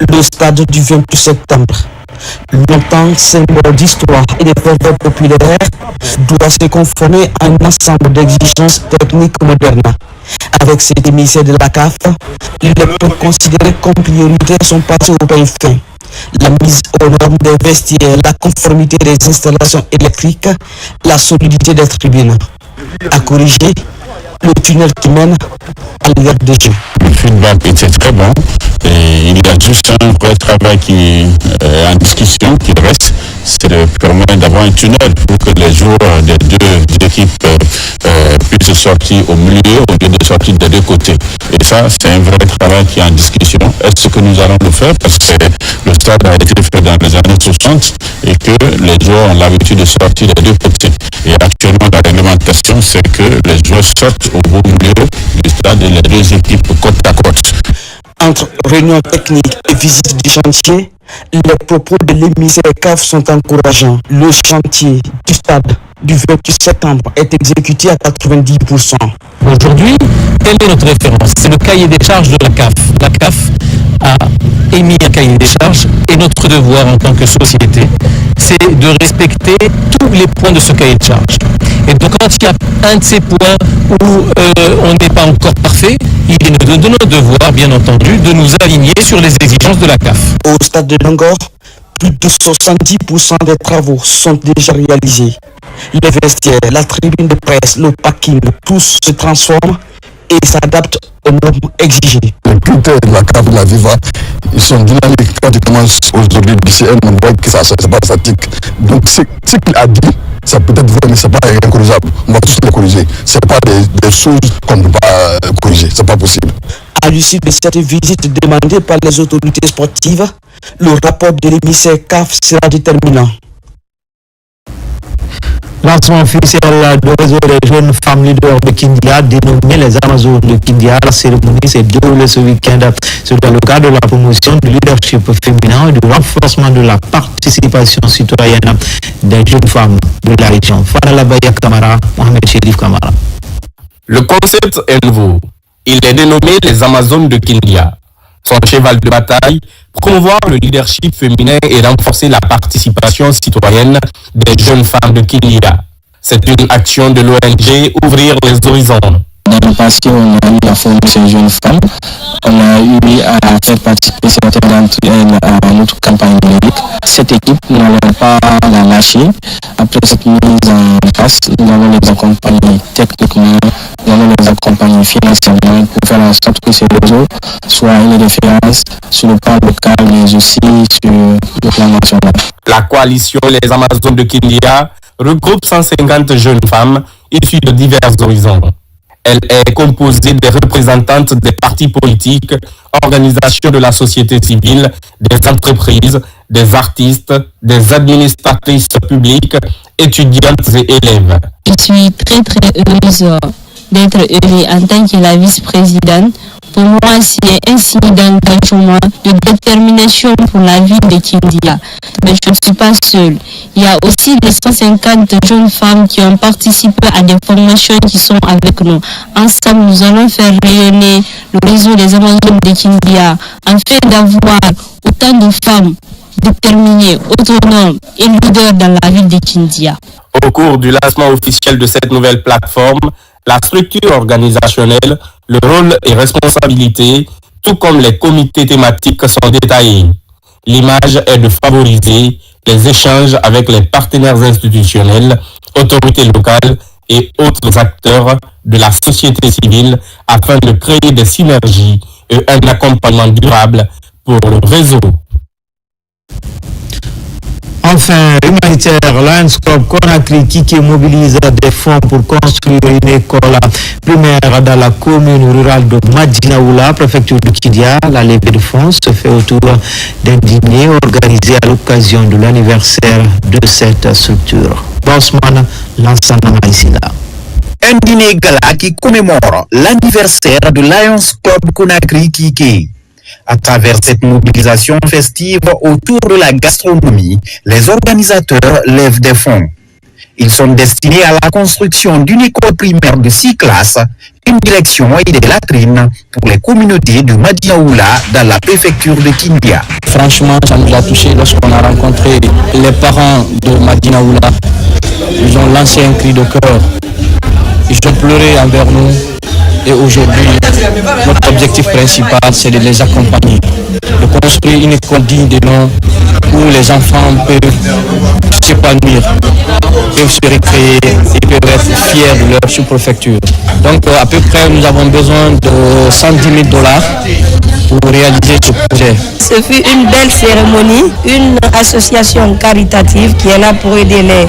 S4: Le stade du 28 septembre, longtemps symbole d'histoire et de ferveur populaire, doit se conformer à un ensemble d'exigences techniques modernes. Avec cet émissaire de la CAF, les points considérés comme prioritaires sont passés au pays fin. La mise aux normes des vestiaires, la conformité des installations électriques, la solidité des tribunes. À corriger, le tunnel qui mène à l'aire des jeux.
S23: Le feedback était très bon et il y a juste un vrai travail qui est en discussion, qui reste, c'est de permettre d'avoir un tunnel pour que les joueurs des deux équipes puissent sortir au milieu de sortir des deux côtés. Et ça, c'est un vrai travail qui est en discussion. Est-ce que nous allons le faire? Parce que le stade a été fait dans les années 60 et que les joueurs ont l'habitude de sortir des deux côtés. Et actuellement, la réglementation, c'est que les joueurs sortent au beau milieu du stade et les deux équipes côte à côte.
S4: Entre réunion technique et visite du chantier, les propos de l'émissaire CAF sont encourageants. Le chantier du stade du 28 septembre est exécuté à 90%.
S5: Aujourd'hui, quelle est notre référence? C'est le cahier des charges de la CAF. La CAF a émis un cahier des charges et notre devoir en tant que société, c'est de respecter tous les points de ce cahier de charges. Et donc quand il y a un de ces points où on n'est pas encore parfait, il est de notre devoir, bien entendu, de nous aligner sur les exigences de la CAF.
S4: Au stade de Langor, plus de 70% des travaux sont déjà réalisés. Les vestiaires, la tribune de presse, le parking, tout se transforme et s'adapte aux normes exigées.
S7: Les critères de la CAF de la Viva, ils sont dynamiques. Quand ils commencent aujourd'hui BCN, on voit que ça c'est pas statique. Donc ce qu'il a dit, ça peut être vrai, mais c'est pas incorrigeable. On va tous les corriger. C'est pas des choses qu'on ne peut pas corriger. C'est pas possible.
S4: À l'issue de cette visite demandée par les autorités sportives, le rapport de l'émissaire CAF sera déterminant.
S1: Lancement officiel du réseau des jeunes femmes leaders de Kindia, dénommé les Amazones de Kindia. La cérémonie s'est déroulée ce week-end dans le cadre de la promotion du leadership féminin et du renforcement de la participation citoyenne des jeunes femmes de la région. Fadala Baya Kamara, Mohamed Chérif Kamara.
S8: Le concept est nouveau. Il est dénommé les Amazones de Kindia. Son cheval de bataille, promouvoir le leadership féminin et renforcer la participation citoyenne des jeunes femmes de Kindia. C'est une action de l'ONG Ouvrir les horizons.
S25: Dans le passé, on a eu à former ces jeunes femmes. On a eu à faire participer certaines d'entre elles à notre campagne numérique. Cette équipe, nous n'allons pas la lâcher. Après cette mise en place, nous allons les accompagner techniquement, nous allons les accompagner financièrement pour faire en sorte que ces réseaux soient une référence sur le plan local, mais aussi sur le plan national.
S8: La coalition Les Amazones de Kindia regroupe 150 jeunes femmes issues de divers horizons. Elle est composée des représentantes des partis politiques, organisations de la société civile, des entreprises, des artistes, des administratrices publiques, étudiantes et élèves.
S26: Je suis très heureuse d'être élue en tant que la vice-présidente. Pour moi, c'est un signe d'engagement, de détermination pour la vie de Kindia. Mais je ne suis pas seule. Il y a aussi les 150 jeunes femmes qui ont participé à des formations qui sont avec nous. Ensemble, nous allons faire rayonner le réseau des Amazones de Kindia afin d'avoir autant de femmes déterminées, autonomes et leaders dans la ville de Kindia.
S8: Au cours du lancement officiel de cette nouvelle plateforme, la structure organisationnelle, le rôle et responsabilités, tout comme les comités thématiques sont détaillés. L'image est de favoriser les échanges avec les partenaires institutionnels, autorités locales et autres acteurs de la société civile afin de créer des synergies et un accompagnement durable pour le réseau.
S1: Enfin, humanitaire, Lions Club Conakry qui mobilise des fonds pour construire une école primaire dans la commune rurale de Madinaoula, préfecture de Kidia. La levée de fonds se fait autour d'un dîner organisé à l'occasion de l'anniversaire de cette structure. Bosman Lansana Maïsila.
S9: Un dîner gala qui commémore l'anniversaire de Lions Club Conakry Kiki. À travers cette mobilisation festive autour de la gastronomie, les organisateurs lèvent des fonds. Ils sont destinés à la construction d'une école primaire de 6 classes, une direction et des latrines pour les communautés de Madinaoula dans la préfecture de Kindia.
S25: Franchement, ça nous a touché lorsqu'on a rencontré les parents de Madinaoula. Ils ont lancé un cri de cœur. Ils ont pleuré envers nous. Et aujourd'hui, notre objectif principal, c'est de les accompagner, de construire une école digne de nom où les enfants peuvent s'épanouir, peuvent se récréer et peuvent être fiers de leur sous-préfecture. Donc à peu près, nous avons besoin de $110 000 pour réaliser ce projet.
S11: Ce fut une belle cérémonie, une association caritative qui est là pour aider les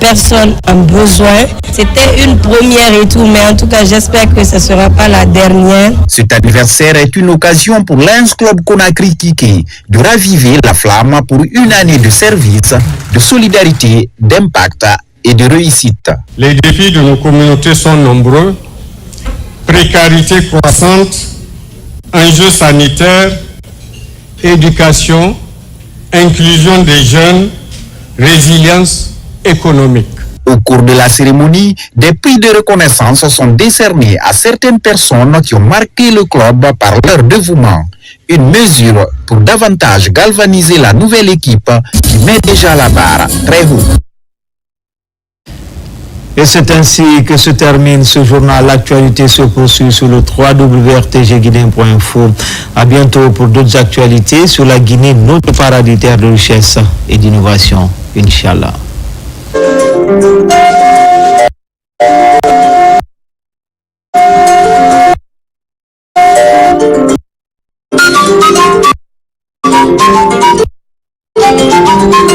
S11: personnes en besoin. C'était une première et tout, mais en tout cas, j'espère que ce ne sera pas la dernière.
S9: Cet anniversaire est une occasion pour Lions Club Conakry Kiki de raviver la flamme pour une année de service, de solidarité, d'impact et de réussite.
S12: Les défis de nos communautés sont nombreux. Précarité croissante, enjeux sanitaires, éducation, inclusion des jeunes, résilience économique.
S9: Au cours de la cérémonie, des prix de reconnaissance sont décernés à certaines personnes qui ont marqué le club par leur dévouement. Une mesure pour davantage galvaniser la nouvelle équipe qui met déjà la barre très haut.
S1: Et c'est ainsi que se termine ce journal. L'actualité se poursuit sur le www.rtgguinéen.info. À bientôt pour d'autres actualités sur la Guinée, notre paradis terre de richesse et d'innovation. Inch'Allah.